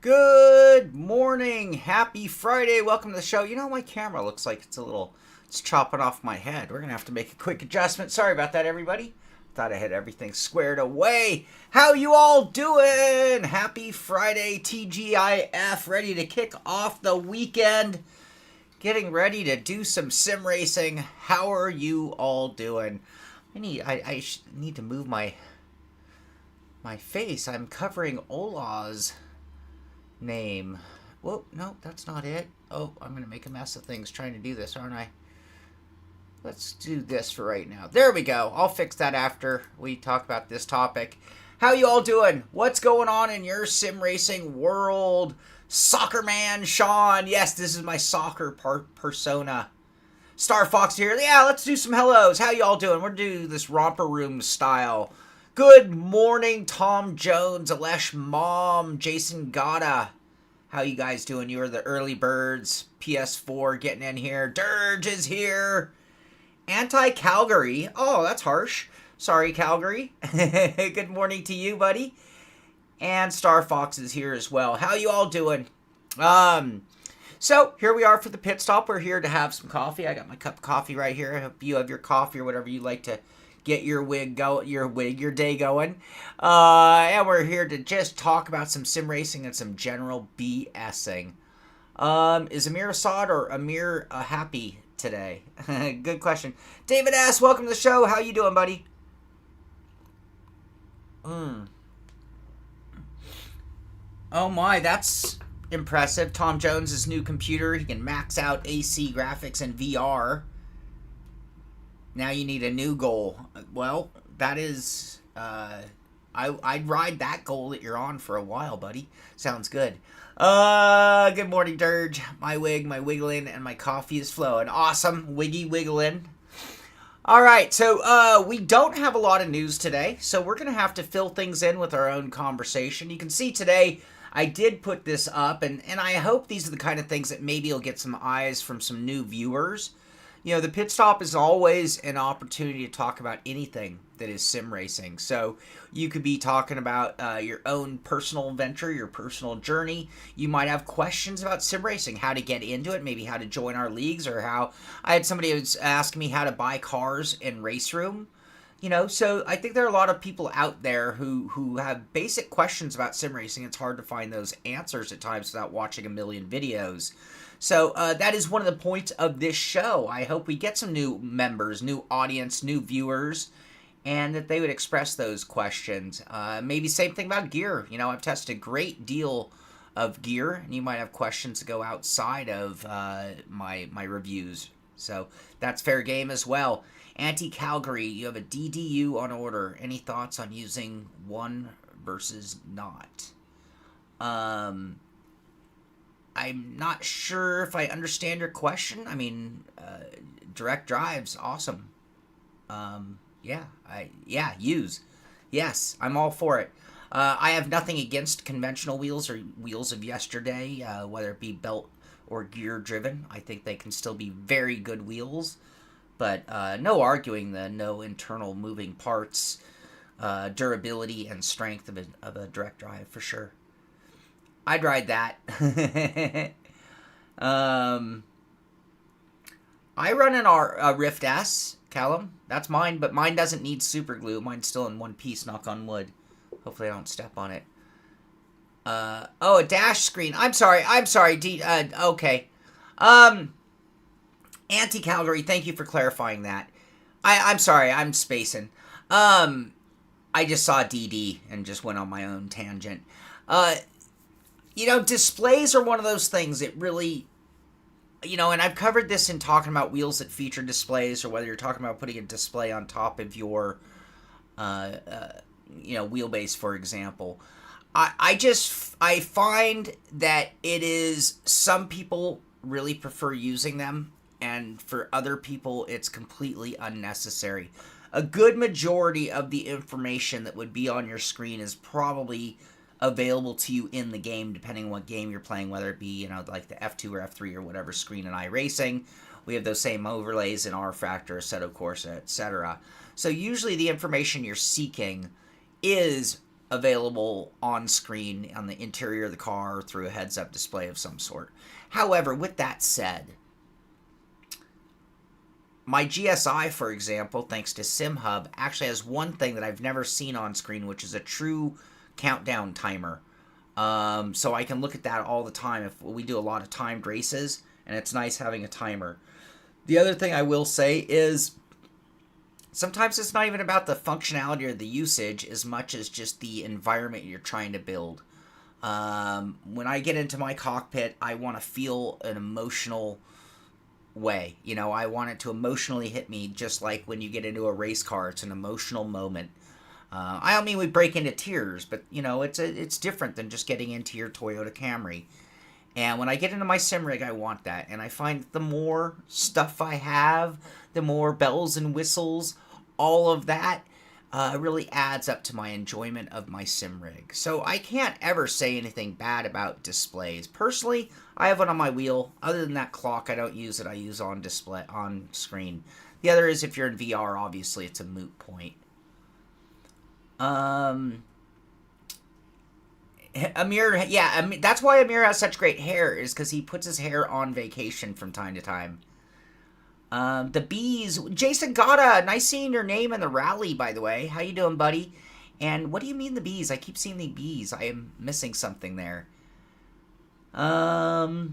Good morning. Happy Friday. Welcome to the show. You know, my camera looks like it's chopping off my head. We're going to have to make a quick adjustment. Sorry about that, everybody. Thought I had everything squared away. How you all doing? Happy Friday, TGIF. Ready to kick off the weekend. Getting ready to do some sim racing. How are you all doing? I need to move my face. I'm covering Ola's name. Whoa, no, that's not it. Oh, I'm going to make a mess of things trying to do this, aren't I? Let's do this for right now. There we go. I'll fix that after we talk about this topic. How you all doing? What's going on in your sim racing world? Soccer man Sean. Yes, this is my soccer persona. Star Fox here. Yeah, let's do some hellos. How you all doing? We're going to do this romper room style. Good morning, Tom Jones, Alesh Mom, Jason Gata. How you guys doing? You are the early birds. PS4 getting in here. Dirge is here. Anti-Calgary. Oh, that's harsh. Sorry, Calgary. Good morning to you, buddy. And Star Fox is here as well. How you all doing? So here we are for the pit stop. We're here to have some coffee. I got my cup of coffee right here. I hope you have your coffee or whatever you like to get your day going. And we're here to just talk about some sim racing and some general BSing. Is Amir Assad or Amir happy today? Good question. David S., welcome to the show. How you doing, buddy? Oh my, that's impressive. Tom Jones' new computer. He can max out AC graphics and VR. Now you need a new goal. Well, that is... I'd ride that goal that you're on for a while, buddy. Sounds good. Good morning, Dirge. My wig, my wiggling, and my coffee is flowing. Awesome. Wiggy wiggling. All right, so we don't have a lot of news today, so we're going to have to fill things in with our own conversation. You can see today I did put this up, and I hope these are the kind of things that maybe will get some eyes from some new viewers. You know, the pit stop is always an opportunity to talk about anything that is sim racing. So you could be talking about your own personal venture, your personal journey. You might have questions about sim racing, how to get into it, maybe how to join our leagues, or how... I had somebody who was asking me how to buy cars in Race Room. You know, so I think there are a lot of people out there who have basic questions about sim racing. It's hard to find those answers at times without watching a million videos. So that is one of the points of this show. I hope we get some new members, new audience, new viewers, and that they would express those questions. Maybe same thing about gear. You know, I've tested a great deal of gear, and you might have questions to go outside of my reviews. So that's fair game as well. Anti-Calgary, you have a DDU on order. Any thoughts on using one versus not? I'm not sure if I understand your question. I mean, direct drive's awesome. Use. Yes, I'm all for it. I have nothing against conventional wheels or wheels of yesterday, whether it be belt or gear driven. I think they can still be very good wheels, but no arguing the no internal moving parts, durability and strength of a direct drive for sure. I'd ride that. I run a Rift S, Callum. That's mine, but mine doesn't need super glue. Mine's still in one piece, knock on wood. Hopefully I don't step on it. A dash screen. I'm sorry. Okay. Anti-Calgary, thank you for clarifying that. I'm sorry, I'm spacing. I just saw DD and just went on my own tangent. You know, displays are one of those things that really, you know, and I've covered this in talking about wheels that feature displays, or whether you're talking about putting a display on top of your, wheelbase, for example. I find that it is, some people really prefer using them, and for other people, it's completely unnecessary. A good majority of the information that would be on your screen is probably available to you in the game, depending on what game you're playing, whether it be, you know, like the F2 or F3 or whatever screen in iRacing. We have those same overlays in R-Factor, Assetto Corsa, etc. So usually the information you're seeking is available on screen on the interior of the car through a heads-up display of some sort. However, with that said, my GSI, for example, thanks to SimHub, actually has one thing that I've never seen on screen, which is a true countdown timer. So I can look at that all the time if we do a lot of timed races, and it's nice having a timer. The other thing I will say is sometimes it's not even about the functionality or the usage as much as just the environment you're trying to build. When I get into my cockpit, I want to feel an emotional way. You know, I want it to emotionally hit me, just like when you get into a race car. It's an emotional moment. I don't mean we break into tears, but, you know, it's different than just getting into your Toyota Camry. And when I get into my sim rig, I want that. And I find the more stuff I have, the more bells and whistles, all of that really adds up to my enjoyment of my sim rig. So I can't ever say anything bad about displays. Personally, I have one on my wheel. Other than that clock, I don't use it. I use on display, on screen. The other is if you're in VR, obviously it's a moot point. Amir, yeah, that's why Amir has such great hair, is because he puts his hair on vacation from time to time. The bees, Jason Gata, nice seeing your name in the rally, by the way. How you doing, buddy? And what do you mean the bees? I keep seeing the bees. I am missing something there. Hey,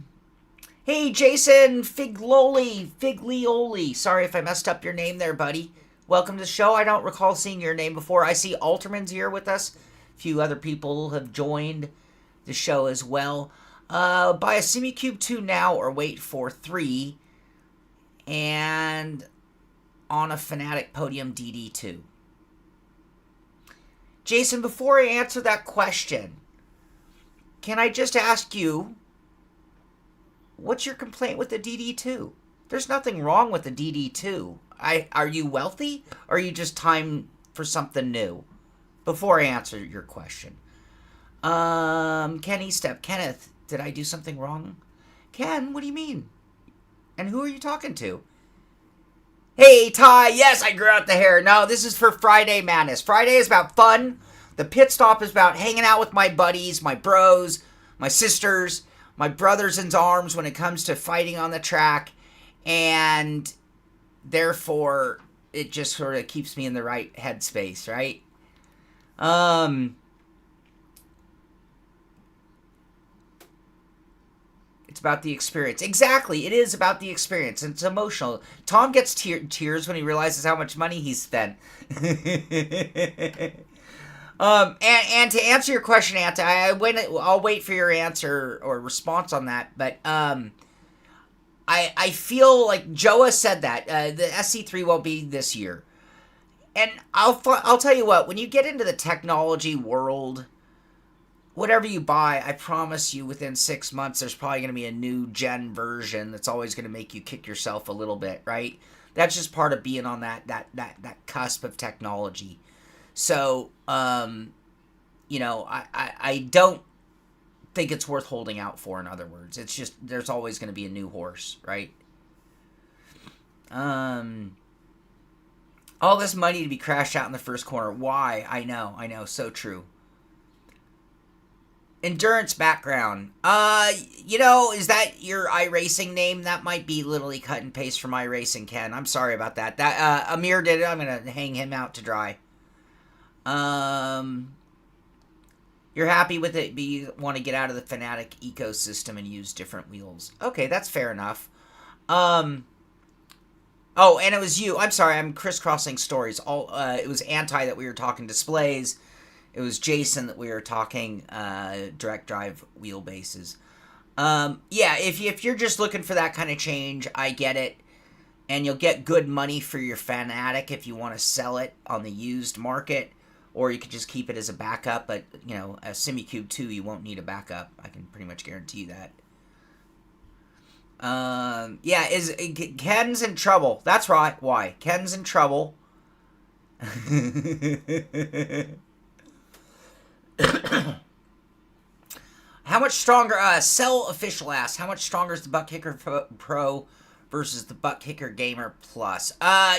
Jason Figlioli. Sorry if I messed up your name there, buddy. Welcome to the show. I don't recall seeing your name before. I see Alterman's here with us. A few other people have joined the show as well. Buy a SimiCube 2 now or wait for 3. And on a Fanatic Podium DD2. Jason, before I answer that question, can I just ask you, what's your complaint with the DD2? There's nothing wrong with the DD2. Are you wealthy, or are you just time for something new? Before I answer your question. Kenny Step. Kenneth, did I do something wrong? Ken, what do you mean? And who are you talking to? Hey, Ty, yes, I grew out the hair. No, this is for Friday Madness. Friday is about fun. The pit stop is about hanging out with my buddies, my bros, my sisters, my brothers in arms when it comes to fighting on the track. And therefore, it just sort of keeps me in the right headspace, right? It's about the experience. Exactly. It is about the experience. It's emotional. Tom gets tears when he realizes how much money he's spent. And to answer your question, Anta, I'll wait for your answer or response on that. But I feel like Joa said that the SC3 won't be this year. And I'll tell you what, when you get into the technology world, whatever you buy, I promise you within 6 months there's probably going to be a new gen version that's always going to make you kick yourself a little bit, right? That's just part of being on that cusp of technology. So, you know, I don't think it's worth holding out for, in other words. It's just, there's always going to be a new horse, right? All this money to be crashed out in the first corner. Why? I know. So true. Endurance background. You know, is that your iRacing name? That might be literally cut and paste from iRacing, Ken. I'm sorry about that. That Amir did it. I'm going to hang him out to dry. You're happy with it, but you want to get out of the Fanatic ecosystem and use different wheels. Okay, that's fair enough. Oh, and it was you. I'm sorry, I'm crisscrossing stories. It was Anti that we were talking displays. It was Jason that we were talking direct drive wheelbases. Yeah, if you're just looking for that kind of change, I get it. And you'll get good money for your Fanatic if you want to sell it on the used market. Or you could just keep it as a backup. But, you know, a SimiCube 2, you won't need a backup. I can pretty much guarantee you that. Yeah, Ken's in trouble. That's right. Why? Ken's in trouble. How much stronger, Cell Official asks, how much stronger is the Butt Kicker Pro versus the Butt Kicker Gamer Plus?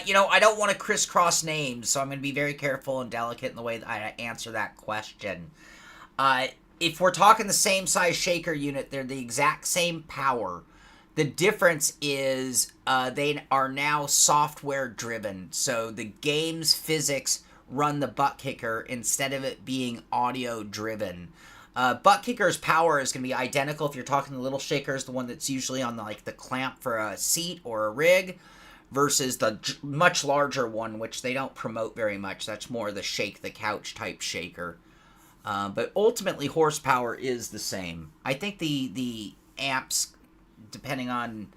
You know, I don't want to crisscross names, so I'm going to be very careful and delicate in the way that I answer that question. If we're talking the same size shaker unit, they're the exact same power. The difference is they are now software driven. So the game's physics run the Butt Kicker instead of it being audio driven. Butt Kicker's power is going to be identical if you're talking the little shakers, the one that's usually on the clamp for a seat or a rig, versus the much larger one, which they don't promote very much. That's more the shake the couch type shaker. But ultimately, horsepower is the same. I think the amps, depending on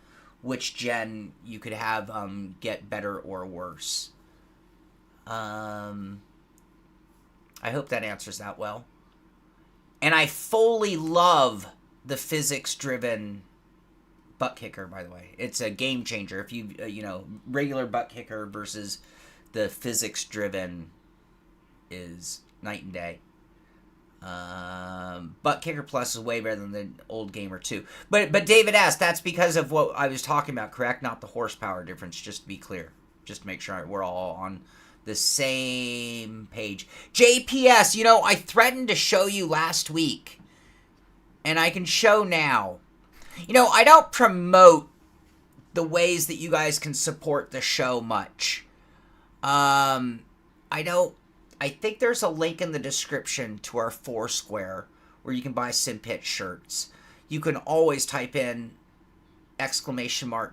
which gen, you could have get better or worse. I hope that answers that well. And I fully love the physics-driven Butt Kicker, by the way. It's a game changer. If you, regular Butt Kicker versus the physics-driven is night and day. Butt Kicker Plus is way better than the old Gamer 2. But David asked, that's because of what I was talking about, correct? Not the horsepower difference, just to be clear. Just to make sure we're all on the same page. JPS, I threatened to show you last week, and I can show now. I don't promote the ways that you guys can support the show much. I think there's a link in the description to our Foursquare where you can buy SimPit shirts. You can always type in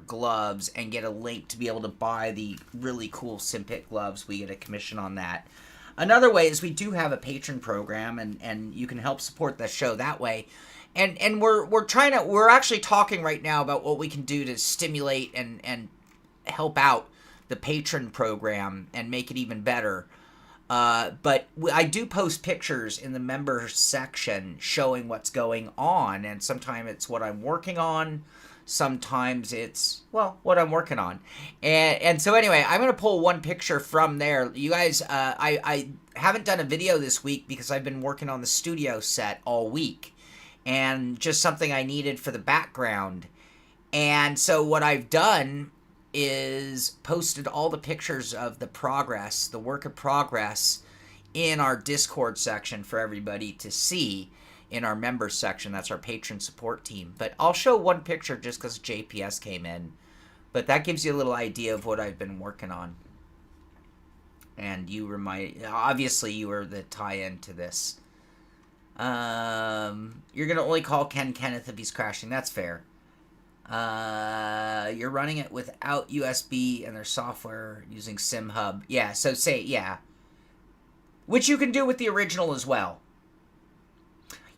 !gloves and get a link to be able to buy the really cool SimPit gloves. We get a commission on that. Another way is we do have a patron program, and you can help support the show that way. And we're actually talking right now about what we can do to stimulate and help out the patron program and make it even better. But I do post pictures in the members section showing what's going on, and sometimes it's what I'm working on. Sometimes it's, what I'm working on. And so anyway, I'm going to pull one picture from there. You guys, I haven't done a video this week because I've been working on the studio set all week. And just something I needed for the background. And so what I've done is posted all the pictures of the progress, the work of progress, in our Discord section for everybody to see. In our members section, that's our patron support team. But I'll show one picture just because JPS came in. But that gives you a little idea of what I've been working on. And obviously you were the tie-in to this. You're going to only call Ken Kenneth if he's crashing. That's fair. You're running it without USB and their software using SimHub. Yeah, so yeah. Which you can do with the original as well.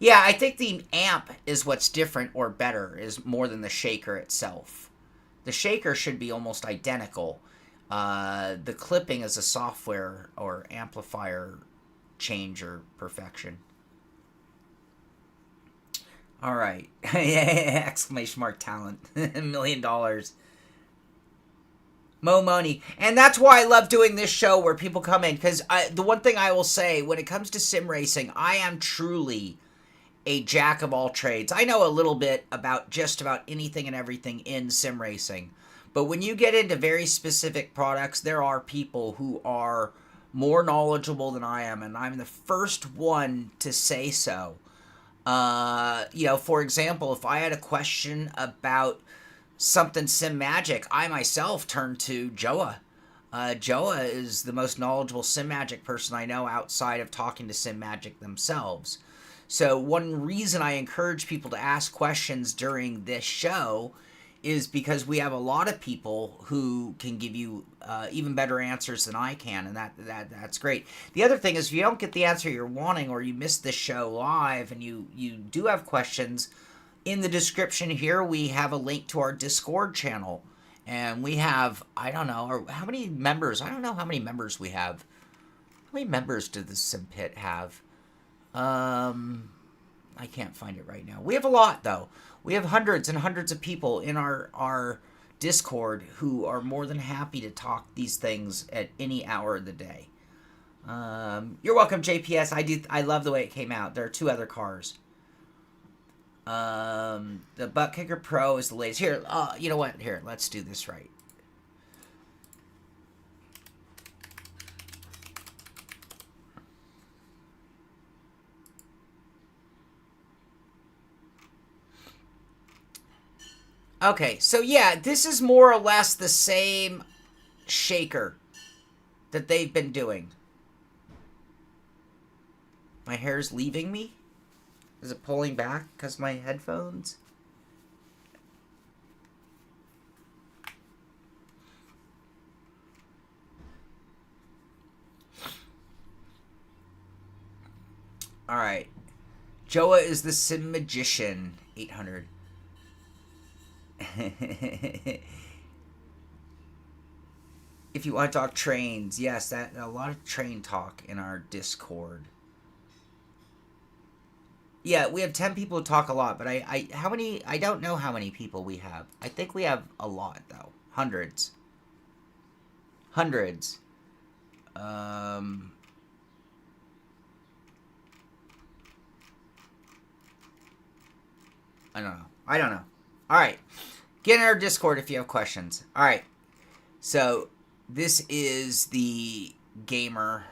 Yeah, I think the amp is what's different or better, is more than the shaker itself. The shaker should be almost identical. The clipping is a software or amplifier change or perfection. All right. Exclamation mark talent. $1 million. Mo money. And that's why I love doing this show where people come in. Because the one thing I will say, when it comes to sim racing, I am truly a jack of all trades. I know a little bit about just about anything and everything in sim racing. But when you get into very specific products, there are people who are more knowledgeable than I am. And I'm the first one to say so. For example, if I had a question about something Sim Magic, I myself turn to Joa. Joa is the most knowledgeable Sim Magic person I know outside of talking to Sim Magic themselves. So one reason I encourage people to ask questions during this show is because we have a lot of people who can give you even better answers than I can, and that's great. The other thing is, if you don't get the answer you're wanting, or you missed the show live and you do have questions, in the description here we have a link to our Discord channel, and we have, I don't know how many members. I don't know how many members we have. How many members does the SimPit have? I can't find it right now. We have a lot, though. We have hundreds and hundreds of people in our Discord who are more than happy to talk these things at any hour of the day. You're welcome, JPS. I love the way it came out. There are two other cars. The Butt Kicker Pro is the latest. Here, you know what? Here, let's do this right. Okay, so yeah, this is more or less the same shaker that they've been doing. My hair's leaving me? Is it pulling back because my headphones? Alright. Joa is the Sim Magician. 800. If you want to talk trains, yes, that a lot of train talk in our Discord. Yeah, we have 10 people who talk a lot, but how many, I don't know how many people we have. I think we have a lot, though. Hundreds. Hundreds. I don't know. I don't know. All right. Get in our Discord if you have questions. All right. So, this is the Gamer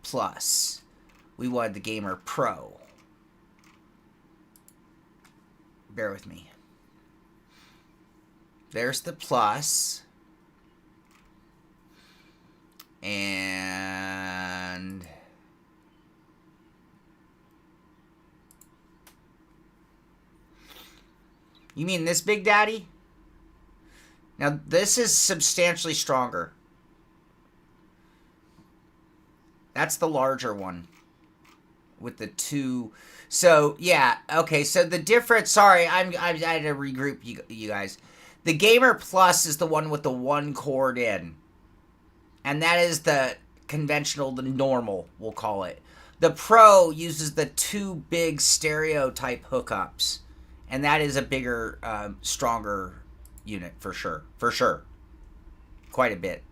Plus. We wanted the Gamer Pro. Bear with me. There's the Plus. And you mean this Big Daddy? Now, this is substantially stronger. That's the larger one. With the two. So, yeah. Okay, so the difference... Sorry, I had to regroup you guys. The Gamer Plus is the one with the one cord in. And that is the conventional, the normal, we'll call it. The Pro uses the two big stereo type hookups. And that is a bigger, stronger unit for sure. For sure. Quite a bit.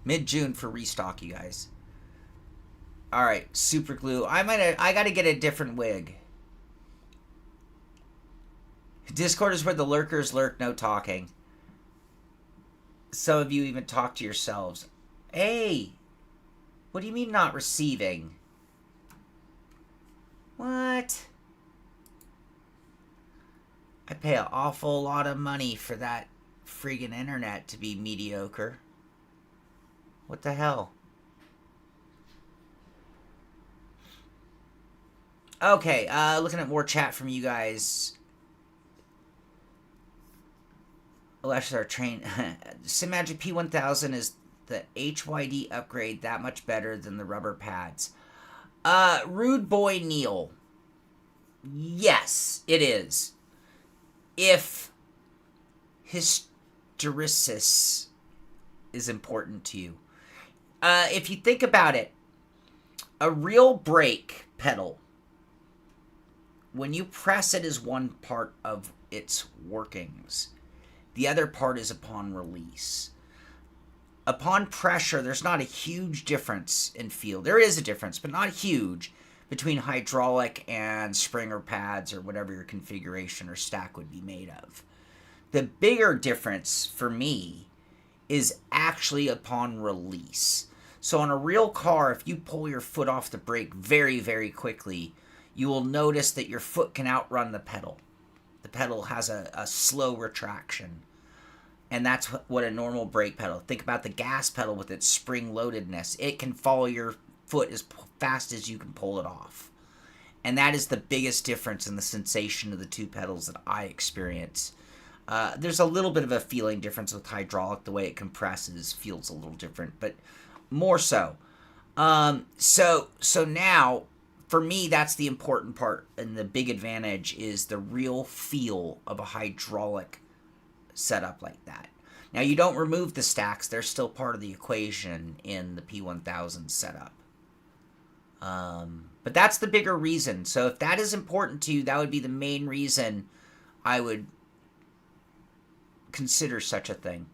Mid-June for restock, you guys. Alright, super glue. I gotta get a different wig. Discord is where the lurkers lurk, no talking. Some of you even talk to yourselves. Hey! What do you mean not receiving? What? I pay an awful lot of money for that friggin' internet to be mediocre. What the hell? Okay, looking at more chat from you guys. Electric Train. SimMagic P1000 is the HYD upgrade that much better than the rubber pads. Rude Boy Neil. Yes, it is. If hysteresis is important to you. If you think about it, a real brake pedal, when you press it is one part of its workings. The other part is upon release. Upon pressure, there's not a huge difference in feel. There is a difference, but not huge, between hydraulic and Springer pads or whatever your configuration or stack would be made of. The bigger difference for me is actually upon release. So on a real car, if you pull your foot off the brake very, very quickly, you will notice that your foot can outrun the pedal. The pedal has a slow retraction. And that's what a normal brake pedal. Think about the gas pedal with its spring-loadedness. It can follow your foot as fast as you can pull it off. And that is the biggest difference in the sensation of the two pedals that I experience. There's a little bit of a feeling difference with hydraulic. The way it compresses feels a little different, but more so. So now, for me, that's the important part, and the big advantage is the real feel of a hydraulic setup like that. Now, you don't remove the stacks. They're still part of the equation in the P1000 setup. But that's the bigger reason. So if that is important to you, that would be the main reason I would consider such a thing.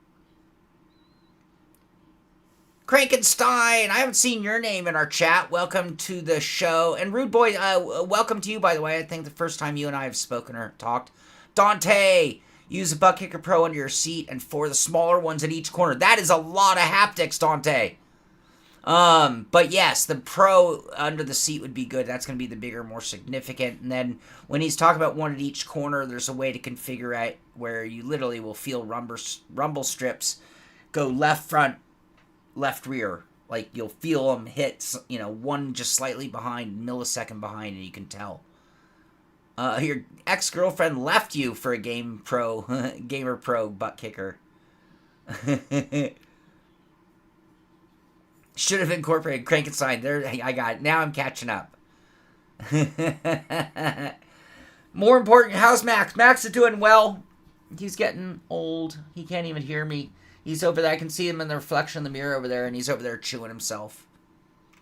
Krankenstein, I haven't seen your name in our chat. Welcome to the show. And Rude Boy, welcome to you, by the way. I think the first time you and I have spoken or talked. Dante, use a butt kicker pro under your seat and 4 of the smaller ones at each corner. That is a lot of haptics, Dante. But yes, the pro under the seat would be good. That's going to be the bigger, more significant. And then when he's talking about 1 at each corner, there's a way to configure it where you literally will feel rumble strips go left front, left rear. Like you'll feel them hit, one just slightly behind, millisecond behind, and you can tell. Your ex-girlfriend left you for a Gamer Pro butt kicker. Should have incorporated Krankenstein. There, I got it. Now I'm catching up. More important, how's Max? Max is doing well. He's getting old. He can't even hear me. He's over there. I can see him in the reflection in the mirror over there, and he's over there chewing himself.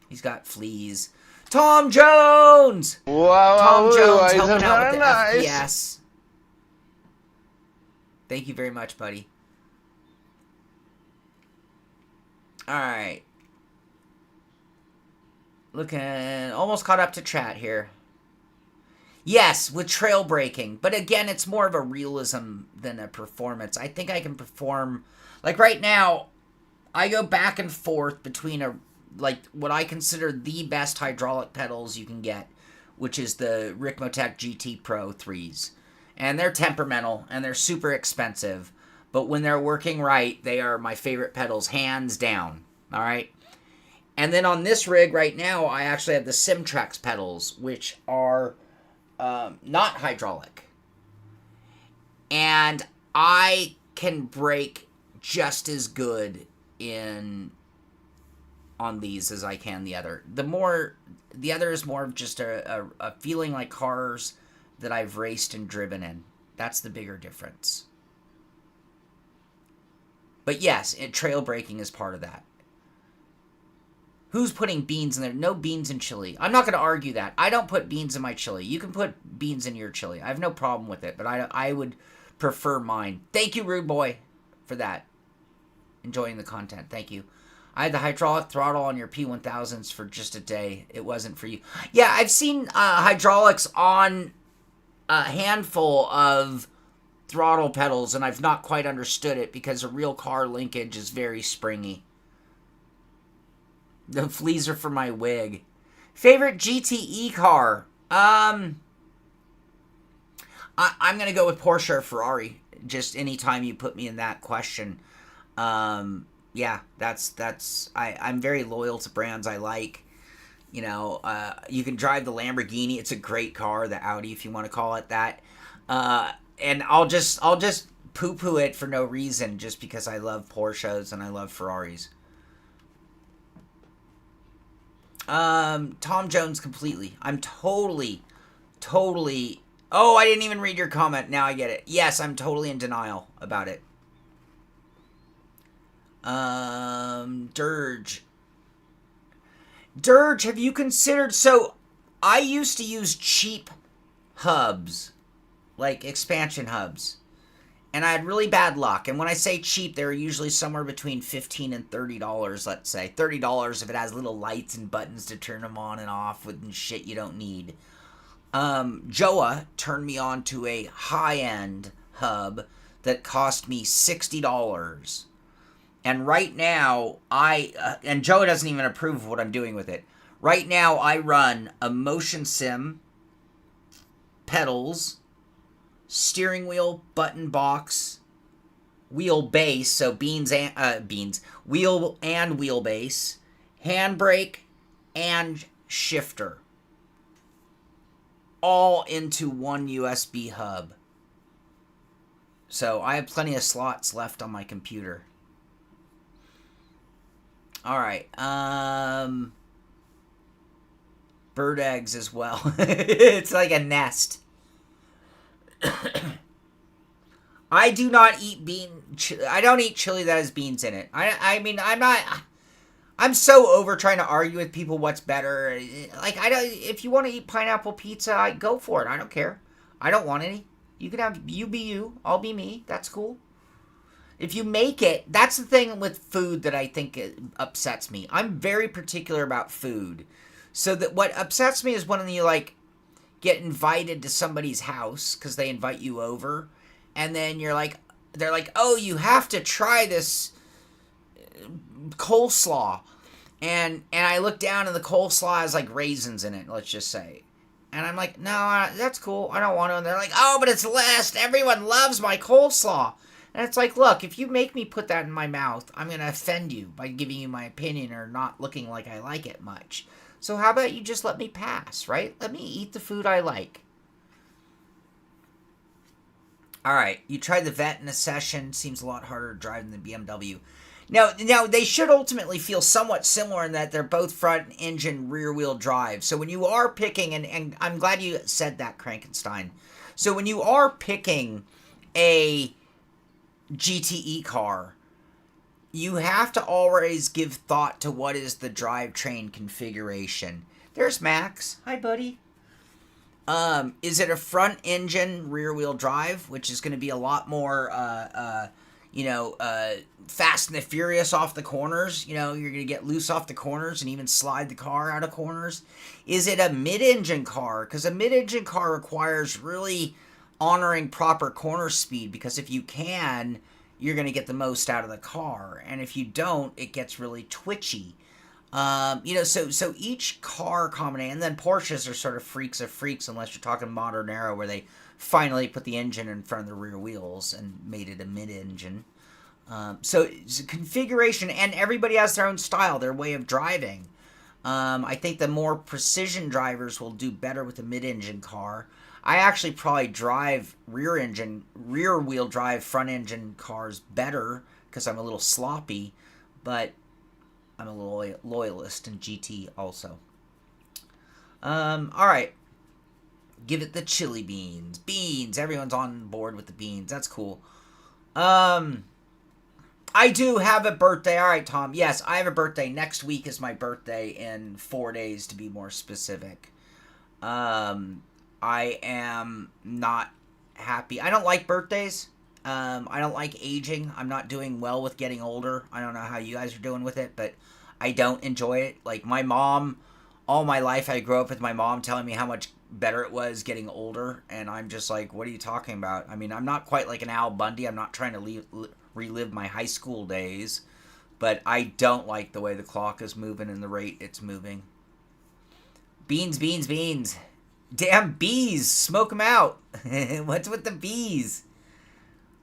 He's got fleas. Tom Jones! Tom Jones helping out with the FPS. Thank you very much, buddy. Alright. Looking, almost caught up to chat here. Yes, with trail braking. But again, it's more of a realism than a performance. I think I can perform... Like right now, I go back and forth between what I consider the best hydraulic pedals you can get, which is the Rikmotech GT Pro 3s. And they're temperamental, and they're super expensive. But when they're working right, they are my favorite pedals, hands down. All right? And then on this rig right now, I actually have the Simtrax pedals, which are not hydraulic. And I can brake just as good on these as I can the other. The other is more of just a feeling like cars that I've raced and driven in. That's the bigger difference. But yes, trail braking is part of that. Who's putting beans in there? No beans in chili. I'm not going to argue that. I don't put beans in my chili. You can put beans in your chili. I have no problem with it, but I would prefer mine. Thank you, Rude Boy, for that. Enjoying the content. Thank you. I had the hydraulic throttle on your P1000s for just a day. It wasn't for you. Yeah, I've seen hydraulics on a handful of throttle pedals, and I've not quite understood it because a real car linkage is very springy. The fleas are for my wig. Favorite GTE car? I'm going to go with Porsche or Ferrari. Just anytime you put me in that question. Yeah, I'm very loyal to brands I like. You can drive the Lamborghini. It's a great car, the Audi, if you want to call it that. And I'll just poo-poo it for no reason, just because I love Porsches and I love Ferraris. Tom Jones completely. I'm totally... Oh, I didn't even read your comment. Now I get it. Yes, I'm totally in denial about it. Dirge, have you considered... So, I used to use cheap hubs. Like expansion hubs. And I had really bad luck. And when I say cheap, they were usually somewhere between $15 and $30, let's say. $30 if it has little lights and buttons to turn them on and off with shit you don't need. Joa turned me on to a high-end hub that cost me $60. And right now, and Joa doesn't even approve of what I'm doing with it. Right now, I run a motion sim, pedals, steering wheel, button box, wheel base, so wheel and wheelbase, handbrake, and shifter. All into one USB hub. So I have plenty of slots left on my computer. Alright, bird eggs as well. It's like a nest. I do not eat I don't eat chili that has beans in it. I mean, I'm so over trying to argue with people what's better. Like, if you want to eat pineapple pizza, go for it. I don't care. I don't want any. You can have, you be you, I'll be me. That's cool. If you make it, that's the thing with food that I think upsets me. I'm very particular about food. So that what upsets me is when you like get invited to somebody's house because they invite you over, and then they're like, oh, you have to try this coleslaw, and I look down and the coleslaw has like raisins in it, let's just say, and I'm like, no, that's cool, I don't want to. And they're like, oh, but it's last. Everyone loves my coleslaw. And it's like, look, if you make me put that in my mouth, I'm going to offend you by giving you my opinion or not looking like I like it much. So how about you just let me pass, right? Let me eat the food I like. All right, you tried the Vet in a session. Seems a lot harder to drive than the BMW. Now, they should ultimately feel somewhat similar in that they're both front engine, rear wheel drive. So when you are picking, and I'm glad you said that, Krankenstein. So when you are picking a GTE car, you have to always give thought to what is the drivetrain configuration. There's Max. Hi, buddy. Is it a front engine rear wheel drive, which is going to be a lot more, Fast and the Furious off the corners? You're going to get loose off the corners and even slide the car out of corners. Is it a mid-engine car? Because a mid-engine car requires really honoring proper corner speed, because if you can, you're going to get the most out of the car, and if you don't, it gets really twitchy. So each car combination, and then Porsches are sort of freaks of freaks, unless you're talking modern era where they finally put the engine in front of the rear wheels and made it a mid-engine. So it's a configuration, and everybody has their own style, their way of driving. I think the more precision drivers will do better with a mid-engine car. I actually probably drive rear wheel drive front engine cars better because I'm a little sloppy, but I'm a little loyalist in GT also. All right. Give it the chili beans. Beans. Everyone's on board with the beans. That's cool. I do have a birthday. All right, Tom. Yes, I have a birthday. Next week is my birthday in 4 days, to be more specific. I am not happy. I don't like birthdays. I don't like aging. I'm not doing well with getting older. I don't know how you guys are doing with it, but I don't enjoy it. Like my mom, all my life I grew up with my mom telling me how much better it was getting older, and I'm just like, what are you talking about? I mean, I'm not quite like an Al Bundy. I'm not trying to relive my high school days, but I don't like the way the clock is moving and the rate it's moving. Beans, beans, beans. Damn bees, smoke them out. What's with the bees?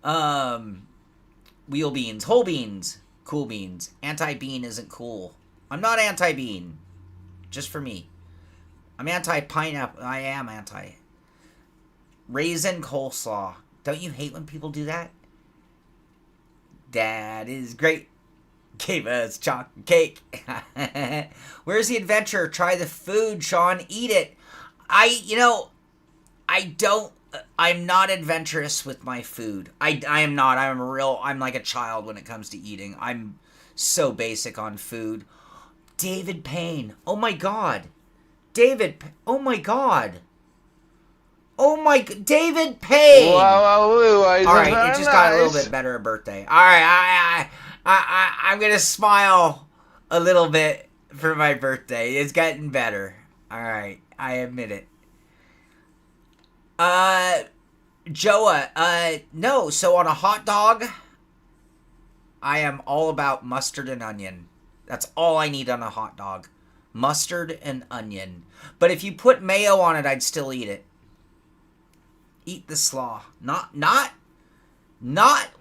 Wheel beans, whole beans, cool beans. Anti-bean isn't cool. I'm not anti-bean. Just for me. I'm anti-pineapple. I am anti. Raisin coleslaw. Don't you hate when people do that? That is great. Gave us chocolate cake. Where's the adventure? Try the food, Sean. Eat it. I'm not adventurous with my food. I am not. I'm like a child when it comes to eating. I'm so basic on food. David Payne. Oh my God. Oh my God. David Payne. All right, it just got a little bit better a birthday. All right, I'm gonna smile a little bit for my birthday. It's getting better. All right, I admit it. Joa, no. So on a hot dog, I am all about mustard and onion. That's all I need on a hot dog. Mustard and onion. But if you put mayo on it, I'd still eat it. Eat the slaw. Not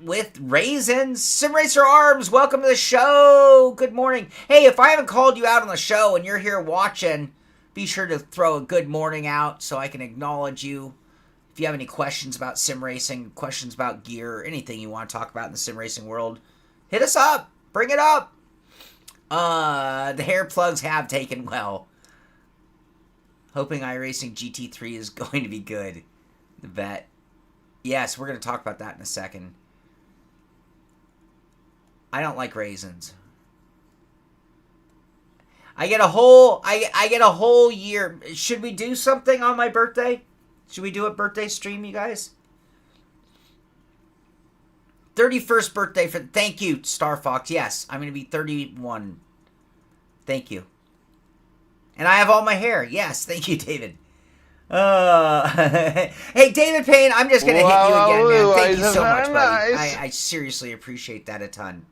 with raisins. Sim Racer Arms, welcome to the show. Good morning. Hey, if I haven't called you out on the show and you're here watching, be sure to throw a good morning out so I can acknowledge you. If you have any questions about sim racing, questions about gear, anything you want to talk about in the sim racing world, hit us up. Bring it up. The hair plugs have taken well. Hoping iRacing GT3 is going to be good. The vet. Yes, we're going to talk about that in a second. I don't like raisins. I get a whole year. Should we do something on my birthday? Should we do a birthday stream, you guys? 31st birthday for... Thank you, Star Fox. Yes, I'm going to be 31. Thank you. And I have all my hair. Yes, thank you, David. Hey, David Payne, I'm just going to hit you again, man. Thank you so much, buddy. Nice. I seriously appreciate that a ton.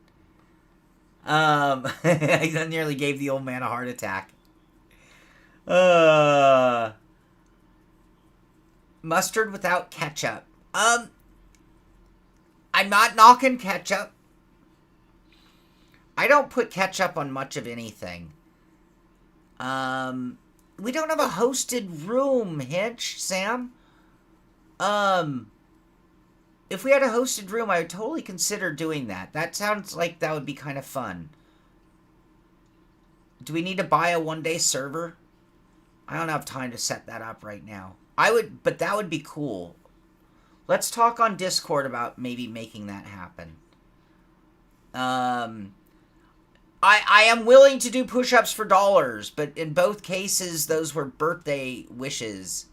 I nearly gave the old man a heart attack. Mustard without ketchup. I'm not knocking ketchup. I don't put ketchup on much of anything. We don't have a hosted room, Hitch, Sam. If we had a hosted room, I would totally consider doing that. That sounds like that would be kind of fun. Do we need to buy a one-day server? I don't have time to set that up right now. But that would be cool. Let's talk on Discord about maybe making that happen. I am willing to do push-ups for dollars, but in both cases, those were birthday wishes,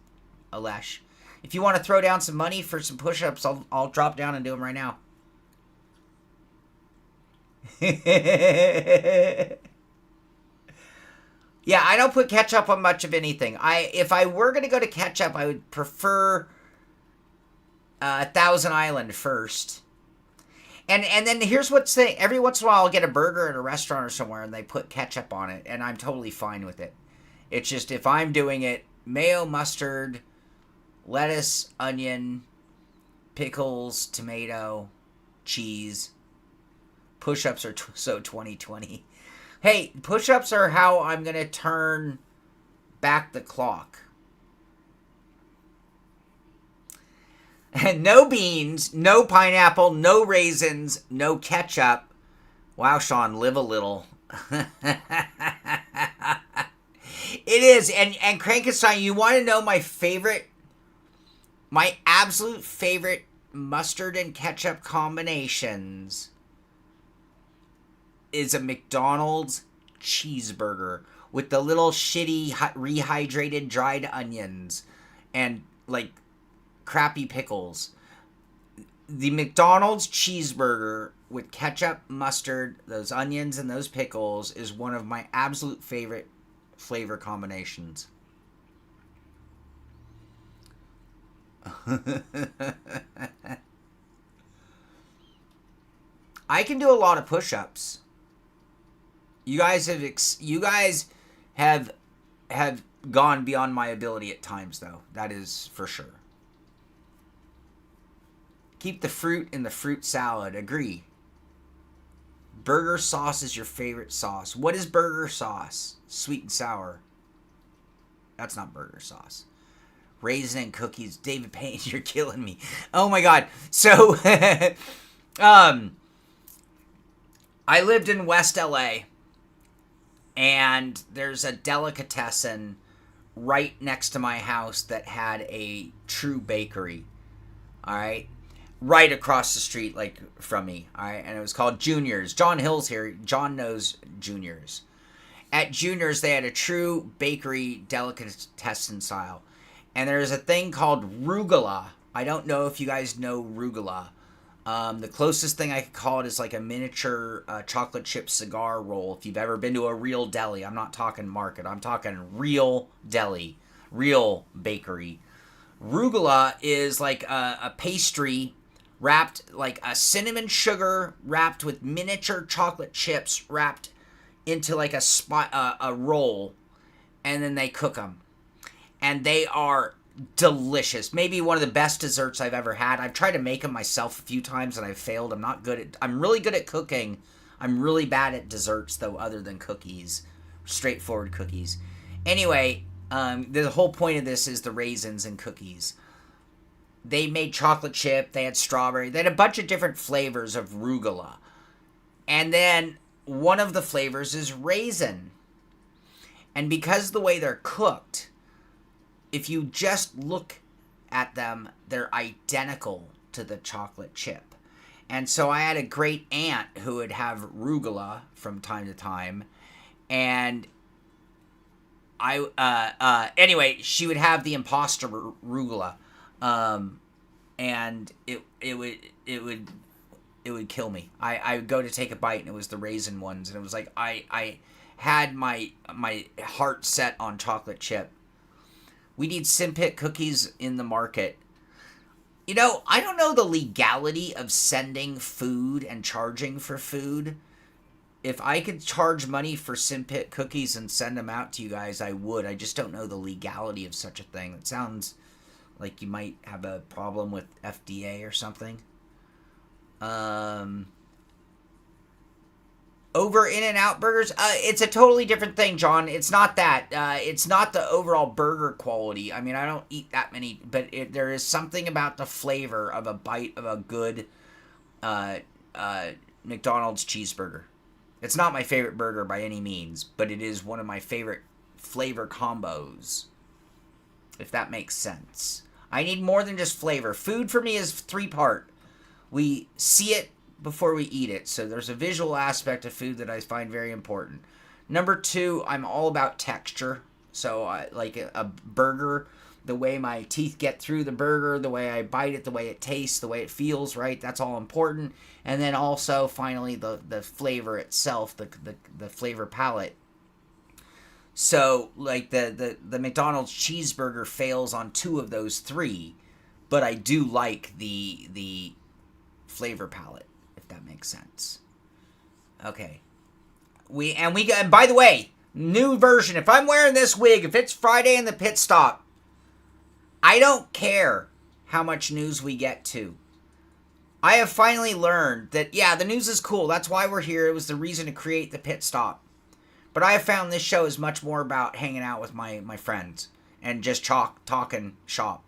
Alesh. If you want to throw down some money for some push-ups, I'll drop down and do them right now. Yeah, I don't put ketchup on much of anything. If I were going to go to ketchup, I would prefer Thousand Island first. And then here's what's the thing. Every once in a while, I'll get a burger at a restaurant or somewhere, and they put ketchup on it, and I'm totally fine with it. It's just if I'm doing it, mayo, mustard, lettuce, onion, pickles, tomato, cheese. Push-ups are so 2020. Hey, push-ups are how I'm going to turn back the clock. And no beans, no pineapple, no raisins, no ketchup. Wow, Sean, live a little. It is. And Crankenstein, you want to know my absolute favorite mustard and ketchup combinations is a McDonald's cheeseburger with the little shitty rehydrated dried onions and like crappy pickles. The McDonald's cheeseburger with ketchup, mustard, those onions, and those pickles is one of my absolute favorite flavor combinations. I can do a lot of push-ups. You guys have gone beyond my ability at times, though. That is for sure. Keep the fruit in the fruit salad. Agree. Burger sauce is your favorite sauce. What is burger sauce? Sweet and sour. That's not burger sauce. Raisin and cookies. David Payne, you're killing me. Oh my God. So, I lived in West LA, and there's a delicatessen right next to my house that had a true bakery. All right. Right across the street, like, from me. All right. And it was called Junior's. John Hill's here. John knows Junior's. At Junior's, they had a true bakery delicatessen style. And there's a thing called rugula. I don't know if you guys know rugula. The closest thing I could call it is like a miniature chocolate chip cigar roll. If you've ever been to a real deli, I'm not talking market. I'm talking real deli, real bakery. Rugula is like a pastry wrapped, like a cinnamon sugar wrapped with miniature chocolate chips wrapped into like a roll, and then they cook them. And they are delicious. Maybe one of the best desserts I've ever had. I've tried to make them myself a few times and I've failed. I'm really good at cooking. I'm really bad at desserts, though, other than cookies. Straightforward cookies. Anyway, the whole point of this is the raisins and cookies. They made chocolate chip. They had strawberry. They had a bunch of different flavors of rugula. And then one of the flavors is raisin. And because of the way they're cooked, if you just look at them, they're identical to the chocolate chip. And so I had a great aunt who would have rugula from time to time. And anyway, she would have the imposter rugula. And it would it would kill me. I would go to take a bite and it was the raisin ones, and it was like I had my heart set on chocolate chip. We need Simpit cookies in the market. You know, I don't know the legality of sending food and charging for food. If I could charge money for Simpit cookies and send them out to you guys, I would. I just don't know the legality of such a thing. It sounds like you might have a problem with FDA or something. Over In-N-Out burgers, it's a totally different thing, John. It's not that. It's not the overall burger quality. I mean, I don't eat that many, but there is something about the flavor of a bite of a good McDonald's cheeseburger. It's not my favorite burger by any means, but it is one of my favorite flavor combos, if that makes sense. I need more than just flavor. Food for me is three-part. We see it before we eat it. So there's a visual aspect of food that I find very important. Number two, I'm all about texture. So like a burger, the way my teeth get through the burger, the way I bite it, the way it tastes, the way it feels, right? That's all important. And then also, finally, the flavor itself, the flavor palette. So, like, the McDonald's cheeseburger fails on two of those three, but I do like the flavor palette, if that makes sense. Okay. And by the way, new version. If I'm wearing this wig, if it's Friday in the pit stop, I don't care how much news we get to. I have finally learned that, yeah, the news is cool. That's why we're here. It was the reason to create the pit stop. But I have found this show is much more about hanging out with my friends and just talking shop,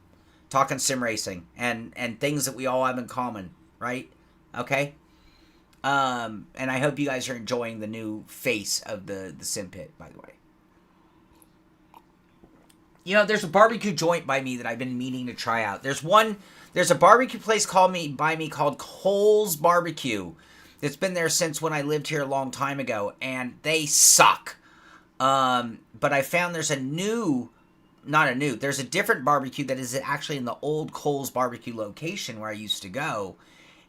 talking sim racing, and things that we all have in common, right? Okay? And I hope you guys are enjoying the new face of the sim pit, by the way. You know, there's a barbecue joint by me that I've been meaning to try out. There's a barbecue place called Cole's Barbecue. It's been there since when I lived here a long time ago, and they suck. But I found there's a different barbecue that is actually in the old Cole's Barbecue location where I used to go,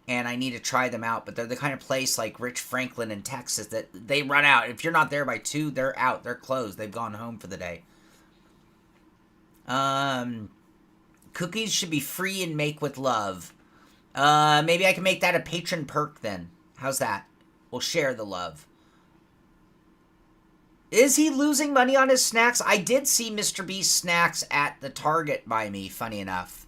and I need to try them out. But they're the kind of place like Rich Franklin in Texas that they run out. If you're not there by 2, they're out. They're closed. They've gone home for the day. Cookies should be free and make with love. Maybe I can make that a patron perk then. How's that? We'll share the love. Is he losing money on his snacks? I did see Mr. Beast snacks at the Target by me, funny enough.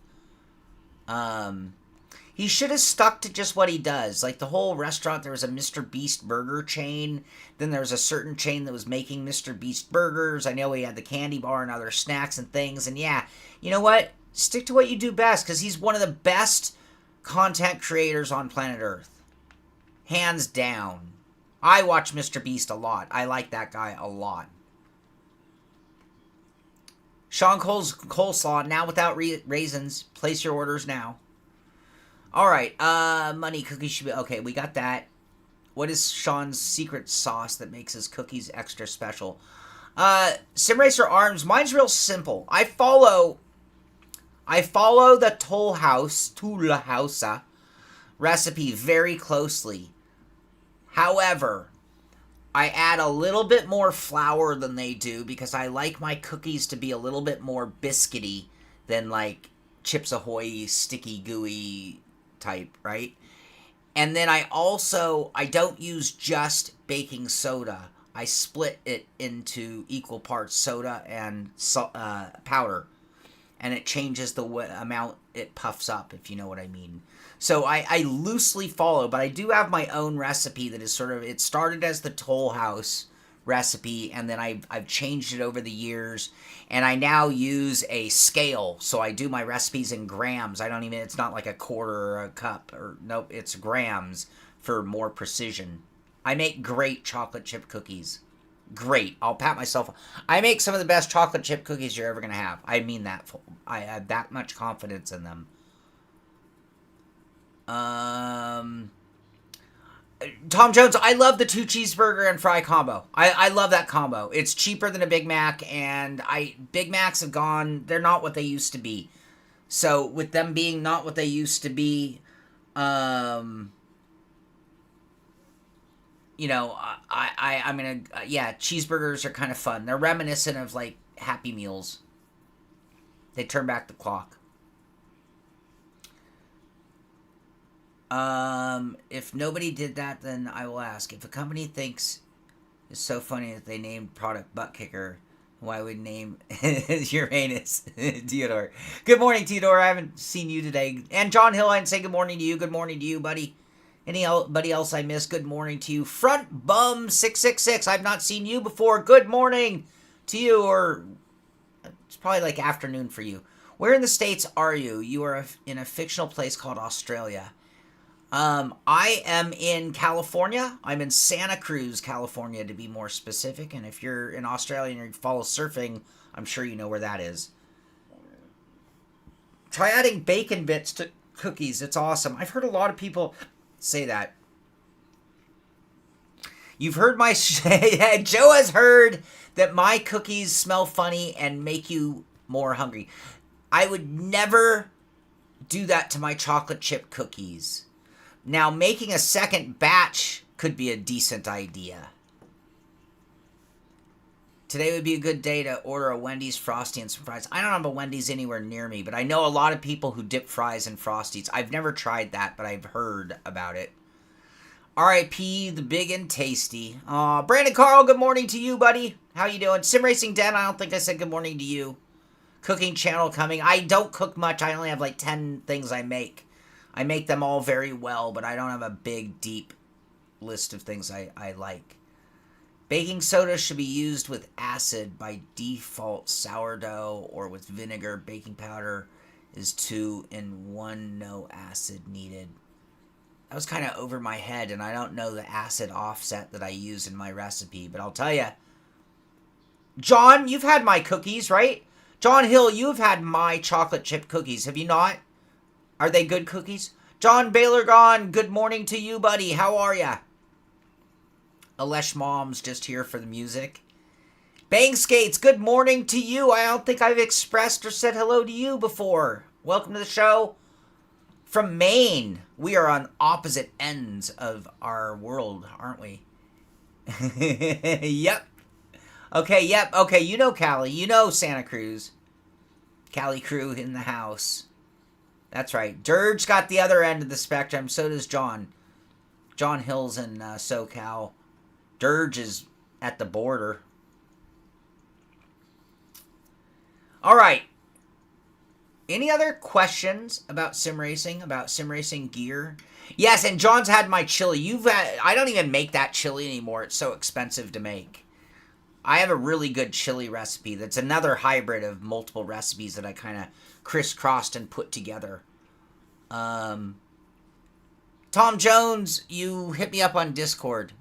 He should have stuck to just what he does. Like the whole restaurant, there was a Mr. Beast burger chain. Then there was a certain chain that was making Mr. Beast burgers. I know he had the candy bar and other snacks and things. And yeah, you know what? Stick to what you do best, because he's one of the best content creators on planet Earth. Hands down. I watch Mr. Beast a lot. I like that guy a lot. Sean Cole's coleslaw, now without raisins. Place your orders now. Alright, money cookies should be... Okay, we got that. What is Sean's secret sauce that makes his cookies extra special? Sim Racer Arms, mine's real simple. I follow the Toll House recipe very closely. However, I add a little bit more flour than they do because I like my cookies to be a little bit more biscuity than like Chips Ahoy sticky gooey type, right? And then I don't use just baking soda. I split it into equal parts soda and powder. And it changes the amount it puffs up, if you know what I mean. So I loosely follow, but I do have my own recipe that is sort of... It started as the Toll House recipe, and then I've changed it over the years. And I now use a scale, so I do my recipes in grams. It's not like a quarter or a cup. Nope, it's grams for more precision. I make great chocolate chip cookies. Great. I'll pat myself. I make some of the best chocolate chip cookies you're ever going to have. I mean that. I have that much confidence in them. Tom Jones, I love the 2 cheeseburger and fry combo. I love that combo. It's cheaper than a Big Mac, and Big Macs have gone, they're not what they used to be. So with them being not what they used to be, I'm gonna, yeah, cheeseburgers are kind of fun. They're reminiscent of like Happy Meals. They turn back the clock. If nobody did that, then I will ask. If a company thinks it's so funny that they named product Butt Kicker, why would name Uranus Theodore? Good morning, Theodore. I haven't seen you today. And John Hill, I didn't say good morning to you. Good morning to you, buddy. Anybody else I missed? Good morning to you. Front Bum 666. I've not seen you before. Good morning to you, or it's probably like afternoon for you. Where in the States are you? You are in a fictional place called Australia. I am in California. I'm in Santa Cruz, California, to be more specific. And if you're in Australia and you follow surfing, I'm sure you know where that is. Try adding bacon bits to cookies. It's awesome. I've heard a lot of people say that. You've heard my... Joe has heard that my cookies smell funny and make you more hungry. I would never do that to my chocolate chip cookies. Now, making a second batch could be a decent idea. Today would be a good day to order a Wendy's Frosty and some fries. I don't have a Wendy's anywhere near me, but I know a lot of people who dip fries in Frosties. I've never tried that, but I've heard about it. R.I.P. the big and tasty. Brandon Carl, good morning to you, buddy. How you doing? Sim Racing Den, I don't think I said good morning to you. Cooking channel coming. I don't cook much. I only have like 10 things I make. I make them all very well, but I don't have a big, deep list of things I like. Baking soda should be used with acid by default. Sourdough or with vinegar. Baking powder is 2 in 1, no acid needed. That was kind of over my head, and I don't know the acid offset that I use in my recipe, but I'll tell you. John, you've had my cookies, right? John Hill, you've had my chocolate chip cookies, have you not? Are they good cookies? John Baylorgon, good morning to you, buddy. How are ya? Alesh Mom's just here for the music. Bang Skates, good morning to you. I don't think I've expressed or said hello to you before. Welcome to the show. From Maine. We are on opposite ends of our world, aren't we? Yep. Okay, yep. Okay, you know Cali. You know Santa Cruz. Cali crew in the house. That's right. Dirge got the other end of the spectrum. So does John. John Hill's in SoCal. Dirge is at the border. All right. Any other questions about sim racing? About sim racing gear? Yes, and John's had my chili. I don't even make that chili anymore. It's so expensive to make. I have a really good chili recipe that's another hybrid of multiple recipes that I kind of crisscrossed and put together. Tom Jones, you hit me up on Discord.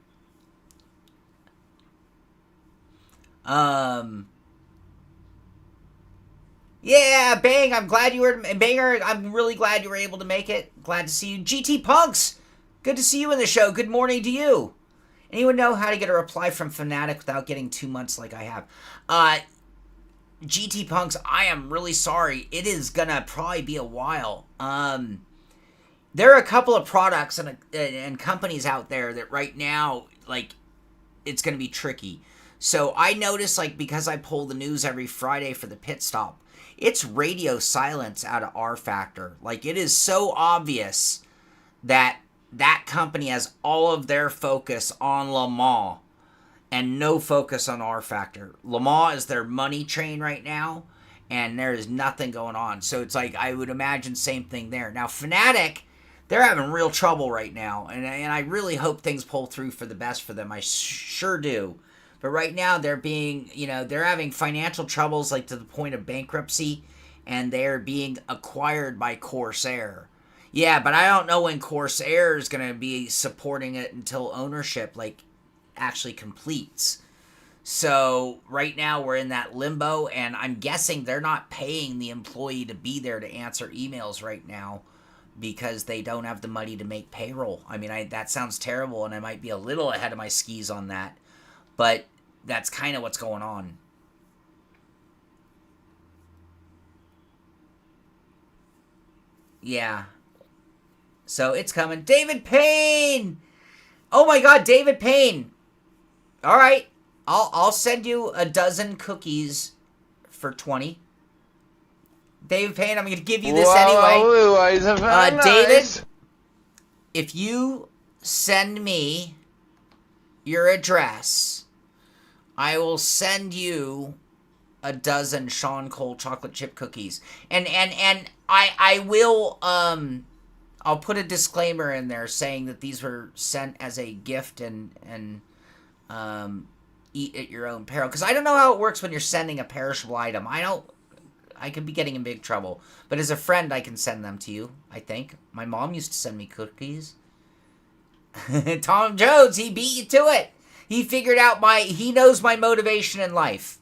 Yeah, Bang, I'm glad you were... Banger, I'm really glad you were able to make it. Glad to see you. GT Punks, good to see you in the show. Good morning to you. Anyone know how to get a reply from Fnatic without getting 2 months like I have? GT Punks, I am really sorry. It is gonna probably be a while. There are a couple of products and companies out there that right now, like, it's gonna be tricky. So I notice, like, because I pull the news every Friday for the Pitstop, it's radio silence out of R Factor. Like, it is so obvious that that company has all of their focus on Le Mans and no focus on R Factor. Le Mans is their money train right now, and there is nothing going on. So it's like, I would imagine same thing there. Now, Fnatic, they're having real trouble right now, and I really hope things pull through for the best for them. I sure do. But right now, they're being, they're having financial troubles, like to the point of bankruptcy, and they're being acquired by Corsair. Yeah, but I don't know when Corsair is going to be supporting it until ownership, like, actually completes. So right now we're in that limbo, and I'm guessing they're not paying the employee to be there to answer emails right now because they don't have the money to make payroll. I mean, that sounds terrible, and I might be a little ahead of my skis on that, but that's kind of what's going on. Yeah. So it's coming. David Payne! Oh my God, David Payne. All right, I'll send you a dozen cookies for 20. David Payne, I'm going to give you this anyway. David, if you send me your address, I will send you a dozen Sean Cole chocolate chip cookies. And I will I'll put a disclaimer in there saying that these were sent as a gift and eat at your own peril, because I don't know how it works when you're sending a perishable item. I could be getting in big trouble, but as a friend I can send them to you. I think my mom used to send me cookies. Tom Jones, he beat you to it. He figured out he knows my motivation in life.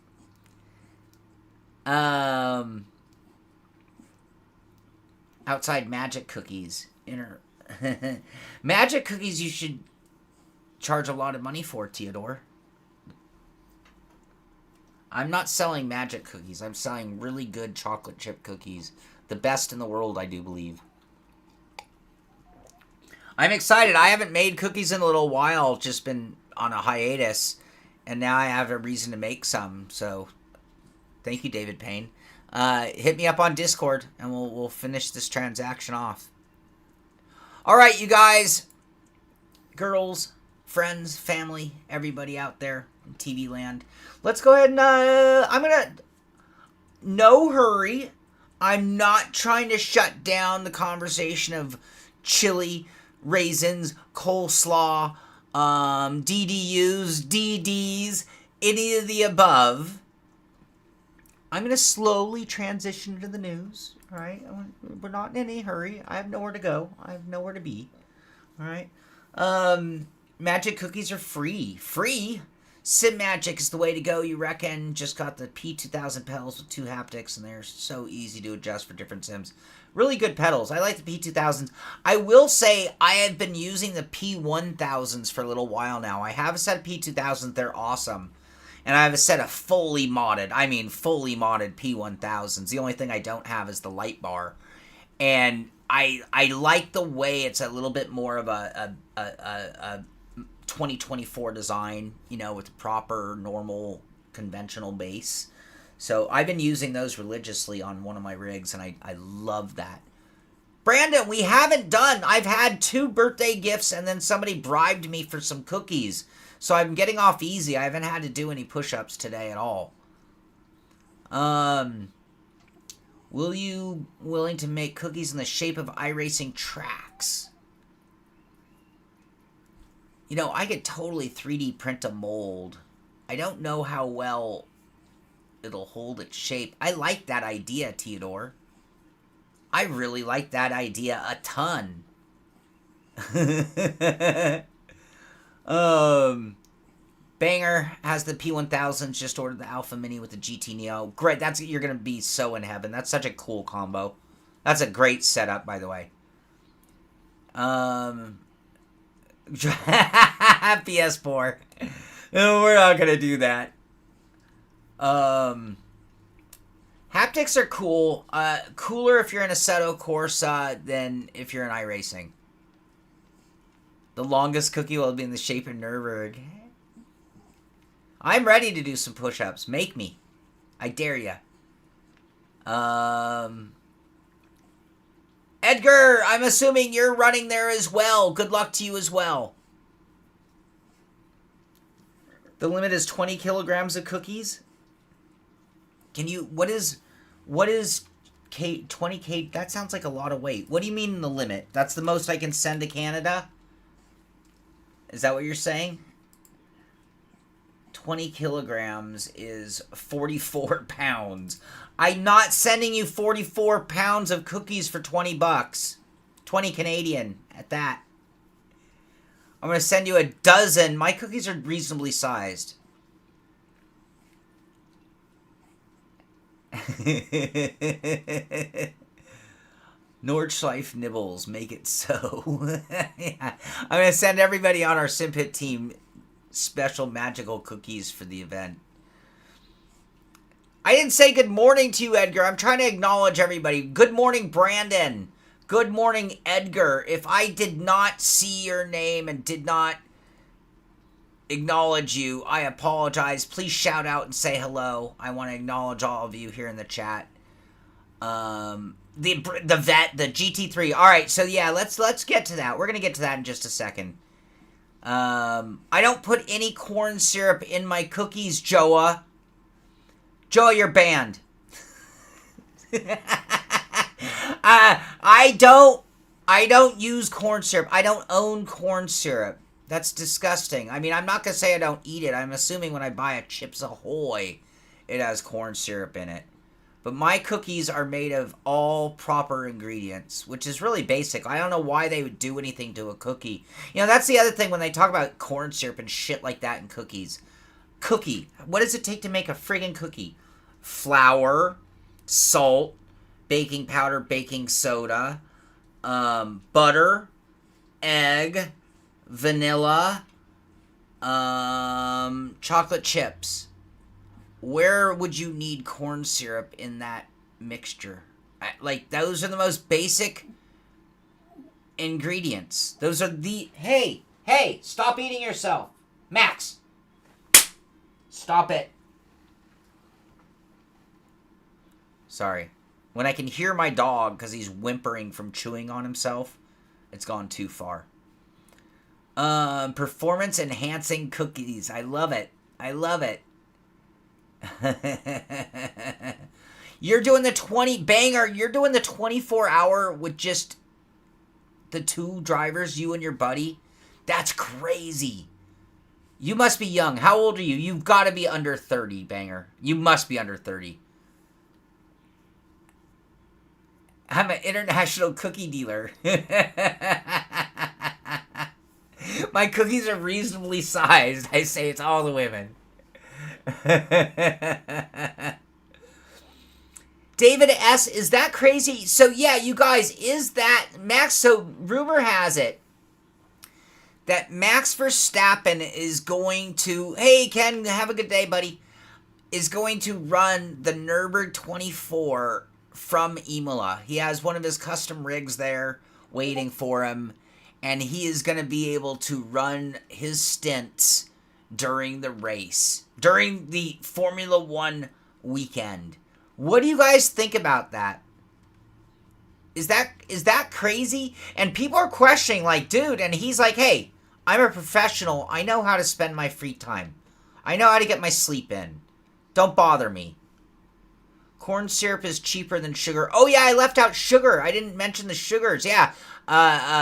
Outside magic cookies. Magic cookies you should charge a lot of money for, Theodore. I'm not selling magic cookies. I'm selling really good chocolate chip cookies. The best in the world, I do believe. I'm excited. I haven't made cookies in a little while. Just been on a hiatus. And now I have a reason to make some. So, thank you, David Payne. Hit me up on Discord, and we'll finish this transaction off. All right, you guys, girls, friends, family, everybody out there in TV land. Let's go ahead and, I'm going to, no hurry. I'm not trying to shut down the conversation of chili, raisins, coleslaw, DDUs, DDs, any of the above. I'm going to slowly transition to the news, all right? We're not in any hurry. I have nowhere to go. I have nowhere to be, all right? Magic cookies are free. Free? Sim Magic is the way to go, you reckon? Just got the P2000 pedals with 2 haptics, and they're so easy to adjust for different sims. Really good pedals. I like the P2000s. I will say I have been using the P1000s for a little while now. I have a set of P2000s. They're awesome. And I have a set of fully modded P1000s. The only thing I don't have is the light bar. And I like the way it's a little bit more of a 2024 design, you know, with proper, normal, conventional bass. So I've been using those religiously on one of my rigs, and I love that. Brandon, we haven't done. I've had 2 birthday gifts, and then somebody bribed me for some cookies. So I'm getting off easy. I haven't had to do any push-ups today at all. Will you willing to make cookies in the shape of iRacing tracks? You know, I could totally 3D print a mold. I don't know how well it'll hold its shape. I like that idea, Theodore. I really like that idea a ton. Banger has the P1000s, just ordered the Alpha Mini with the GT Neo. Great, you're going to be so in heaven. That's such a cool combo. That's a great setup, by the way. PS4. No, we're not going to do that. Haptics are cool. Cooler if you're in Assetto Corsa than if you're in iRacing. The longest cookie will be in the shape of Nurburg. I'm ready to do some push-ups. Make me. I dare ya. Edgar, I'm assuming you're running there as well. Good luck to you as well. The limit is 20 kilograms of cookies. Can you, what is 20K? That sounds like a lot of weight. What do you mean the limit? That's the most I can send to Canada? Is that what you're saying? 20 kilograms is 44 pounds. I'm not sending you 44 pounds of cookies for 20 bucks. 20 Canadian at that. I'm going to send you a dozen. My cookies are reasonably sized. Nordschleife nibbles. Make it so. Yeah. I'm going to send everybody on our SimPit team special magical cookies for the event. I didn't say good morning to you, Edgar. I'm trying to acknowledge everybody. Good morning, Brandon. Good morning, Edgar. If I did not see your name and did not acknowledge you. I apologize. Please shout out and say hello. I want to acknowledge all of you here in the chat. The vet, the GT3. All right, so yeah, let's get to that. We're gonna get to that in just a second. I don't put any corn syrup in my cookies, Joa. Joa, you're banned. I don't use corn syrup. I don't own corn syrup. That's disgusting. I mean, I'm not gonna say I don't eat it. I'm assuming when I buy a Chips Ahoy, it has corn syrup in it. But my cookies are made of all proper ingredients, which is really basic. I don't know why they would do anything to a cookie. You know, that's the other thing when they talk about corn syrup and shit like that in cookies. Cookie. What does it take to make a friggin' cookie? Flour, salt, baking powder, baking soda, butter, egg, vanilla, chocolate chips. Where would you need corn syrup in that mixture? Like, those are the most basic ingredients. Those are the... Hey, stop eating yourself. Max, stop it. Sorry. When I can hear my dog because he's whimpering from chewing on himself, it's gone too far. Performance enhancing cookies. I love it. You're doing the 20 banger. You're doing the 24-hour with just the two drivers, you and your buddy. That's crazy. You must be young. How old are you? You've got to be under 30, banger. You must be under 30. I'm an international cookie dealer. My cookies are reasonably sized. I say it's all the women. David S., is that crazy? So yeah, you guys, is that Max? So rumor has it that Max Verstappen is going to, hey Ken, have a good day, buddy, is going to run the Nürburgring 24 from Imola. He has one of his custom rigs there waiting for him, and he is going to be able to run his stints during the race, during the Formula One weekend. What do you guys think about that? Is that crazy? And people are questioning, like, dude, and he's like, hey, I'm a professional. I know how to spend my free time. I know how to get my sleep in. Don't bother me. Corn syrup is cheaper than sugar. Oh, yeah, I left out sugar. I didn't mention the sugars. Yeah,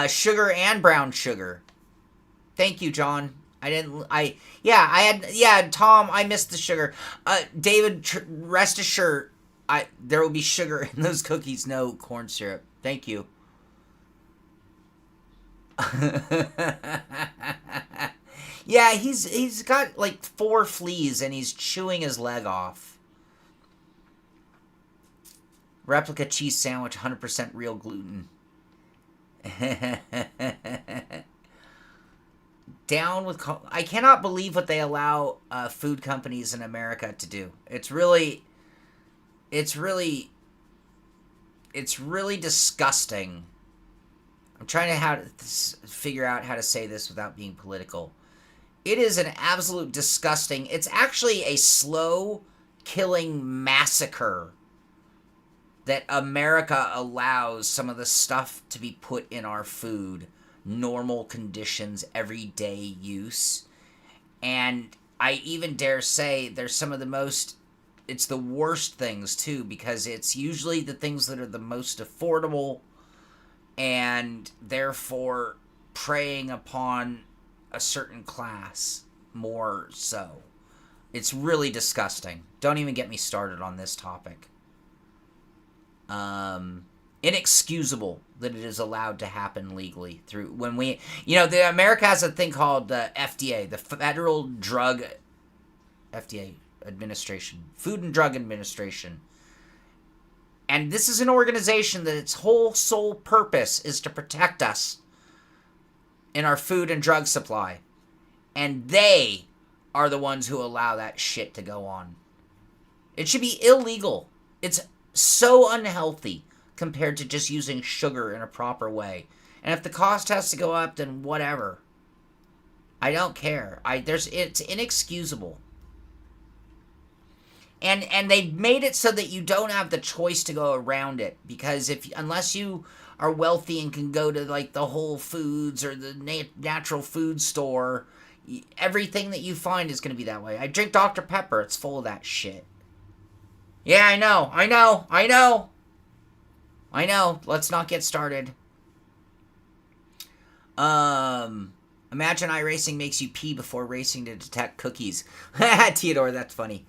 sugar and brown sugar. Thank you, John. Tom, I missed the sugar. David, rest assured, there will be sugar in those cookies, no corn syrup. Thank you. Yeah, he's got like 4 fleas and he's chewing his leg off. Replica cheese sandwich, 100% real gluten. Down with... I cannot believe what they allow food companies in America to do. It's really disgusting. I'm trying to figure out how to say this without being political. It is an absolute disgusting... It's actually a slow killing massacre that America allows some of the stuff to be put in our food. Normal conditions, everyday use. And I even dare say there's some of the most... It's the worst things, too, because it's usually the things that are the most affordable and therefore preying upon a certain class more so. It's really disgusting. Don't even get me started on this topic. Inexcusable that it is allowed to happen legally through when we, the America has a thing called the FDA, the Federal Drug FDA Administration, Food and Drug Administration. And this is an organization that its whole sole purpose is to protect us in our food and drug supply. And they are the ones who allow that shit to go on. It should be illegal. It's so unhealthy compared to just using sugar in a proper way. And if the cost has to go up, then whatever. I don't care. It's inexcusable. And they made it so that you don't have the choice to go around it, because unless you are wealthy and can go to like the Whole Foods or the natural food store, everything that you find is going to be that way. I drink Dr. Pepper. It's full of that shit. Yeah, I know. Let's not get started. Imagine iRacing makes you pee before racing to detect cookies. Theodore, that's funny.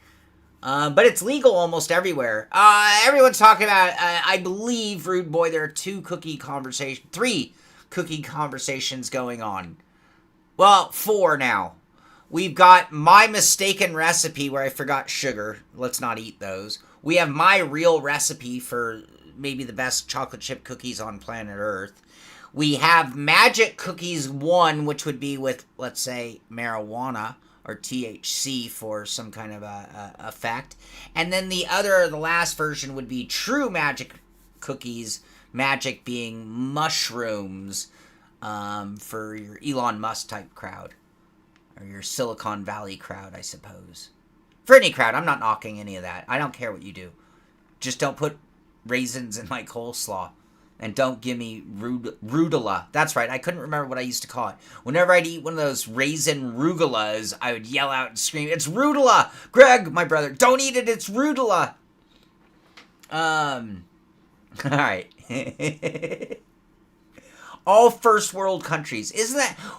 But it's legal almost everywhere. Everyone's talking about, I believe, Rude Boy, there are 3 cookie conversations going on. Well, 4 now. We've got my mistaken recipe where I forgot sugar. Let's not eat those. We have my real recipe for maybe the best chocolate chip cookies on planet Earth. We have Magic Cookies 1, which would be with, let's say, marijuana or THC for some kind of effect. And then the last version would be True Magic Cookies, magic being mushrooms, for your Elon Musk type crowd. Or your Silicon Valley crowd, I suppose. For any crowd, I'm not knocking any of that. I don't care what you do. Just don't put raisins in my coleslaw. And don't give me rudula. That's right, I couldn't remember what I used to call it. Whenever I'd eat one of those raisin rugulas, I would yell out and scream, "It's rudula! Greg, my brother, don't eat it, it's rudula!" Alright. All first world countries.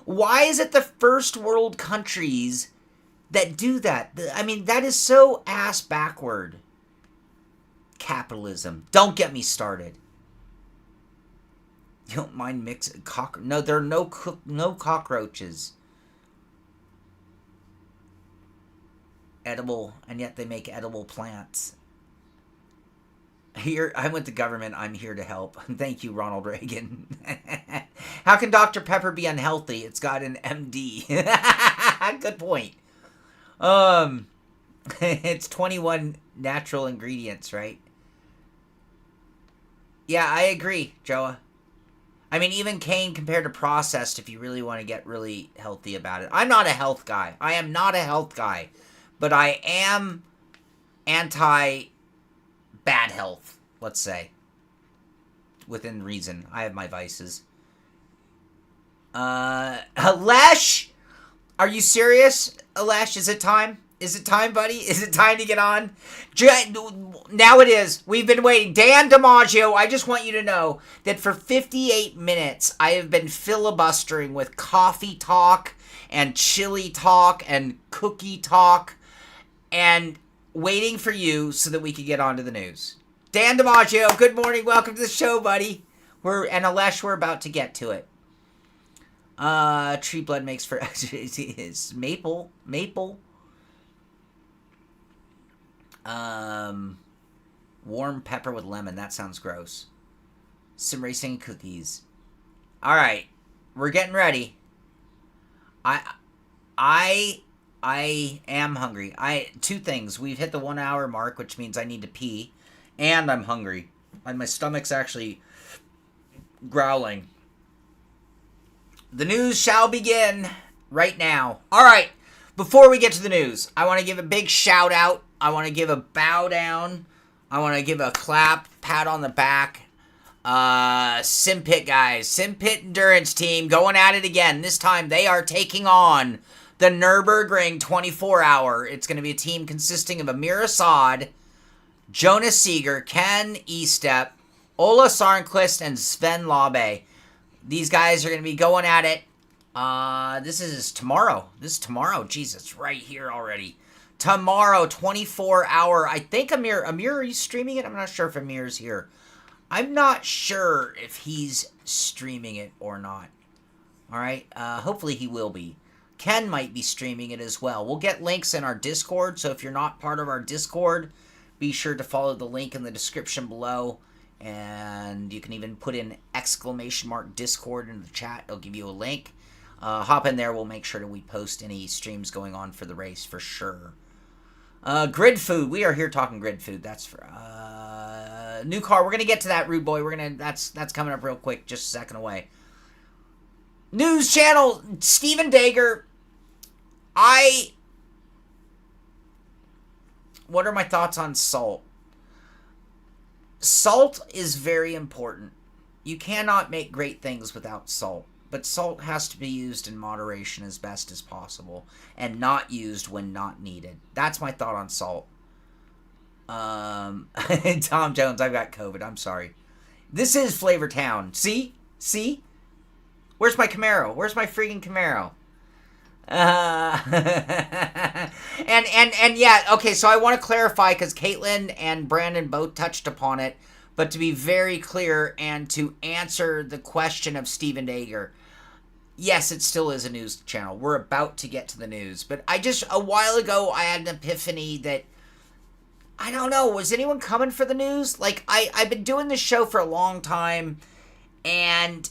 Why is it the first world countries that do that? I mean, that is so ass backward. Capitalism. Don't get me started. You don't mind mixing No, there are no cockroaches. Edible, and yet they make edible plants. Here, I'm with the government. I'm here to help. Thank you, Ronald Reagan. How can Dr. Pepper be unhealthy? It's got an MD. Good point. It's 21 natural ingredients, right? Yeah, I agree, Joa. I mean, even cane compared to processed, if you really want to get really healthy about it. I'm not a health guy. I am not a health guy. But I am anti-bad health, let's say. Within reason. I have my vices. Alesh! Are you serious? Alesh, is it time? Is it time, buddy? Is it time to get on? Now it is. We've been waiting. Dan DiMaggio, I just want you to know that for 58 minutes, I have been filibustering with coffee talk and chili talk and cookie talk and waiting for you so that we could get on to the news. Dan DiMaggio, good morning. Welcome to the show, buddy. And Alesh, we're about to get to it. Tree blood makes for... is maple. Warm pepper with lemon. That sounds gross. Sim racing cookies. All right, we're getting ready. I am hungry. Two things. We've hit the 1 hour mark, which means I need to pee, and I'm hungry. And my stomach's actually growling. The news shall begin right now. All right. Before we get to the news, I want to give a big shout out. I want to give a bow down. I want to give a clap, pat on the back. SimPit guys. SimPit Endurance Team going at it again. This time they are taking on the Nürburgring 24-hour. It's going to be a team consisting of Amir Assad, Jonas Seeger, Ken Estep, Ola Sarnquist, and Sven Labe. These guys are going to be going at it. This is tomorrow. Jesus, right here already. Tomorrow, 24-hour. I think Amir, are you streaming it? I'm not sure if Amir's here. I'm not sure if he's streaming it or not. All right. Hopefully he will be. Ken might be streaming it as well. We'll get links in our Discord, so if you're not part of our Discord, be sure to follow the link in the description below. And you can even put in !Discord in the chat. It'll give you a link. Hop in there. We'll make sure that we post any streams going on for the race for sure. Grid food. We are here talking grid food. That's for new car. We're gonna get to that, Rude Boy. That's coming up real quick. Just a second away. News channel. Steven Dager What are my thoughts on salt? Salt is very important. You cannot make great things without salt. But salt has to be used in moderation as best as possible. And not used when not needed. That's my thought on salt. Tom Jones, I've got COVID. I'm sorry. This is Flavor Town. See? See? Where's my Camaro? Where's my freaking Camaro? And yeah, okay, so I want to clarify, because Caitlin and Brandon both touched upon it, but to be very clear and to answer the question of Stephen Dager, yes, it still is a news channel. We're about to get to the news, but a while ago, I had an epiphany that, I don't know, was anyone coming for the news? Like, I've been doing this show for a long time, and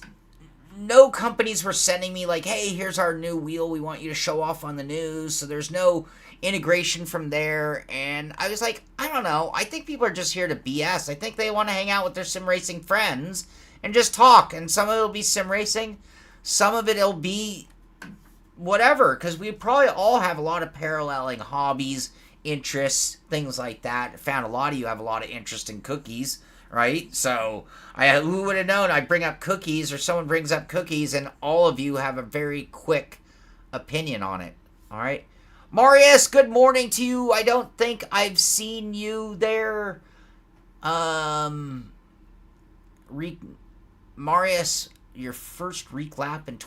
no companies were sending me like, hey, here's our new wheel we want you to show off on the news. So there's no integration from there. And I was like, I don't know. I think people are just here to BS. I think they want to hang out with their sim racing friends and just talk. And some of it will be sim racing. Some of it will be whatever. Because we probably all have a lot of paralleling hobbies, interests, things like that. I found a lot of you have a lot of interest in cookies. Right? So, who would have known? I bring up cookies, or someone brings up cookies, and all of you have a very quick opinion on it. All right? Marius, good morning to you. I don't think I've seen you there. Marius, your first reclap in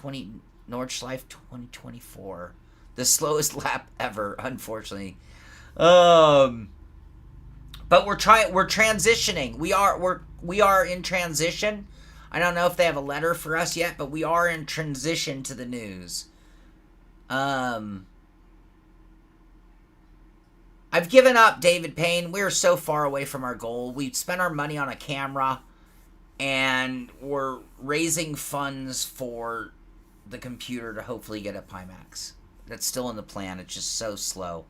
Nordschleife 2024. The slowest lap ever, unfortunately. But we're transitioning. We are in transition. I don't know if they have a letter for us yet, but we are in transition to the news. I've given up, David Payne. We're so far away from our goal. We've spent our money on a camera, and we're raising funds for the computer to hopefully get a Pimax. That's still in the plan. It's just so slow.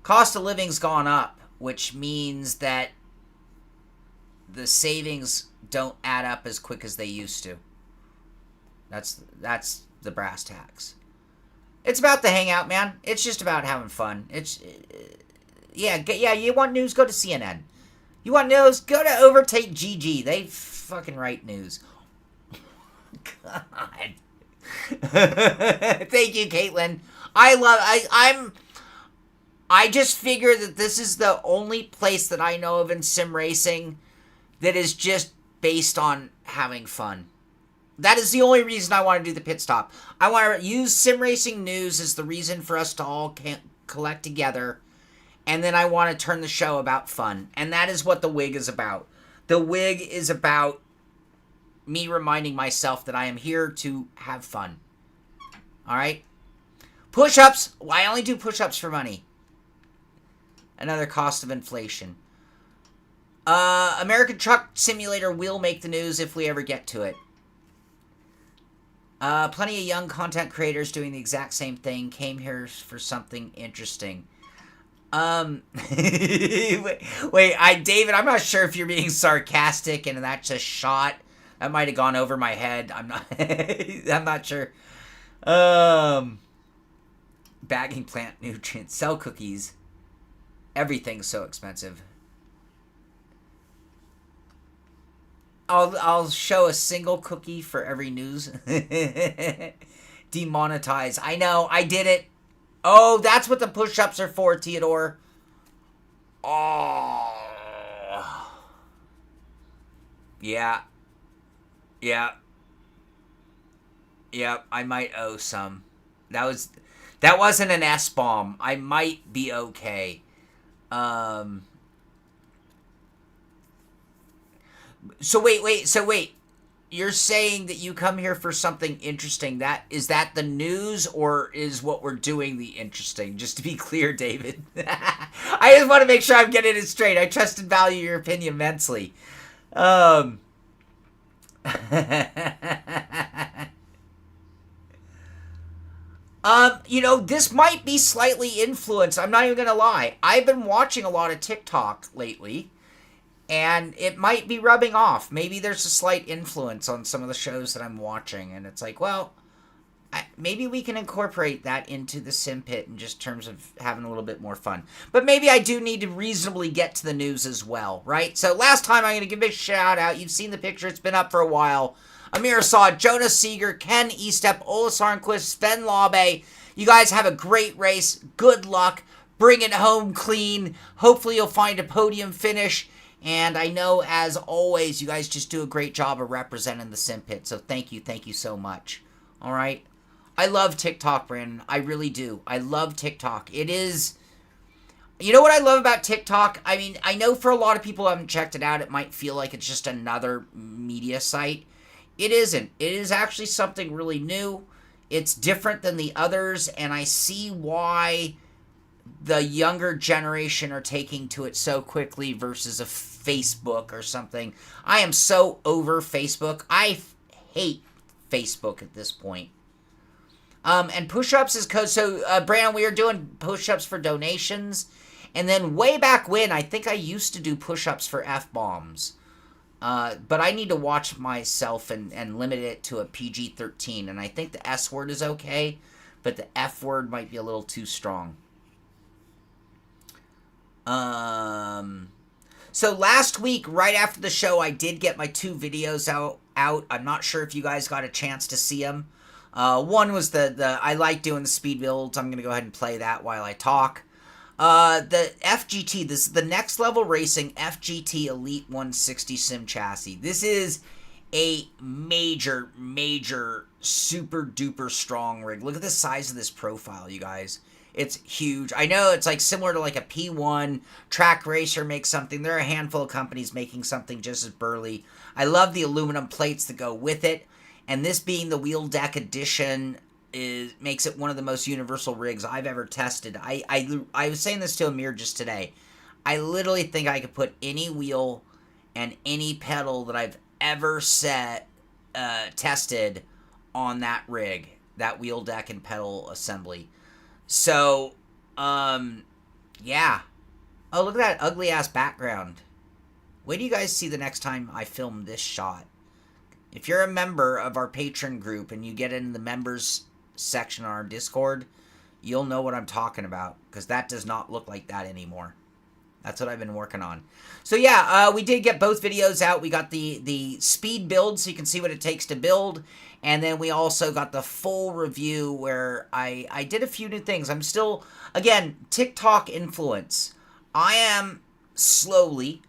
Cost of living's gone up, which means that the savings don't add up as quick as they used to. That's the brass tacks. It's about the hangout, man. It's just about having fun. You want news? Go to CNN. You want news? Go to Overtake GG. They fucking write news. God. Thank you, Caitlin. I just figure that this is the only place that I know of in sim racing that is just based on having fun. That is the only reason I want to do the pit stop. I want to use sim racing news as the reason for us to all collect together, and then I want to turn the show about fun. And that is what the wig is about. The wig is about me reminding myself that I am here to have fun. All right? Push-ups. Well, I only do push-ups for money. Another cost of inflation. American Truck Simulator will make the news if we ever get to it. Plenty of young content creators doing the exact same thing. Came here for something interesting. David, I'm not sure if you're being sarcastic and that's a shot. That might have gone over my head. I'm not sure. Bagging plant nutrients. Sell cookies. Everything's so expensive. I'll show a single cookie for every news. Demonetize. I know, I did it. Oh, that's what the push-ups are for, Theodore. Oh. Yeah. Yep, I might owe some. That wasn't an S-bomb. I might be okay. So wait. You're saying that you come here for something interesting. Is that the news, or is what we're doing the interesting? Just to be clear, David. I just want to make sure I'm getting it straight. I trust and value your opinion immensely. This might be slightly influenced. I'm not even going to lie. I've been watching a lot of TikTok lately, and it might be rubbing off. Maybe there's a slight influence on some of the shows that I'm watching, and it's like, well, maybe we can incorporate that into the sim pit in just terms of having a little bit more fun. But maybe I do need to reasonably get to the news as well, right? So last time, I'm going to give a shout out. You've seen the picture. It's been up for a while. Amir Assad, Jonas Seeger, Ken Estep, Ola Sarnquist, Sven Labe. You guys have a great race. Good luck. Bring it home clean. Hopefully you'll find a podium finish. And I know, as always, you guys just do a great job of representing the sim pit. So thank you so much. All right? I love TikTok, Brandon. I really do. I love TikTok. It is... You know what I love about TikTok? I mean, I know for a lot of people who haven't checked it out, it might feel like it's just another media site. It isn't. It is actually something really new. It's different than the others, and I see why the younger generation are taking to it so quickly versus a Facebook or something. I am so over Facebook. I hate Facebook at this point. And push-ups is code. So, Brandon, we are doing push-ups for donations. And then way back when, I think I used to do push-ups for F-bombs. But I need to watch myself and limit it to a PG-13. And I think the S word is okay, but the F word might be a little too strong. So last week, right after the show, I did get my 2 videos out. I'm not sure if you guys got a chance to see them. One was the I like doing the speed builds. I'm going to go ahead and play that while I talk. The FGT, this is the Next Level Racing FGT Elite 160 Sim Chassis. This is a major, super duper strong rig. Look at the size of this profile, you guys. It's huge. I know it's like similar to like a P1. Track Racer makes something. There are a handful of companies making something just as burly. I love the aluminum plates that go with it. And this being the wheel deck edition makes it one of the most universal rigs I've ever tested. I was saying this to Amir just today. I literally think I could put any wheel and any pedal that I've ever tested on that rig, that wheel deck and pedal assembly. So, yeah. Oh, look at that ugly ass background. Wait till you guys see the next time I film this shot. If you're a member of our patron group and you get in the members section on our Discord, you'll know what I'm talking about, because that does not look like that anymore. That's what I've been working on. So yeah, we did get both videos out. We got the speed build, so you can see what it takes to build, and then we also got the full review where I did a few new things. I'm still, again, TikTok influence. I am slowly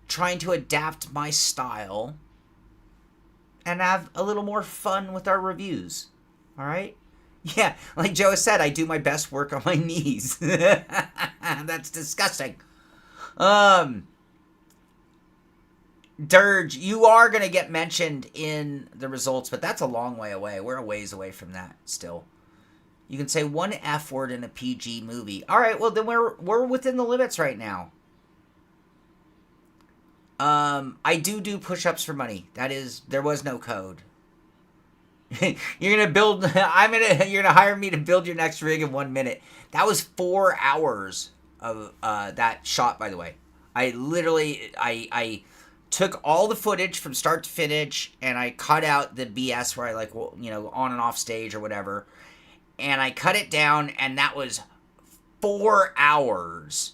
trying to adapt my style and have a little more fun with our reviews. All right? Yeah, like Joe said, I do my best work on my knees. That's disgusting. Dirge, you are going to get mentioned in the results, but that's a long way away. We're a ways away from that still. You can say one F word in a PG movie. All right, well, then we're within the limits right now. I do push-ups for money. There was no code. You're gonna hire me to build your next rig in 1 minute. That was 4 hours of that shot, by the way. I took all the footage from start to finish, and I cut out the BS where I on and off stage or whatever, and I cut it down, and that was 4 hours,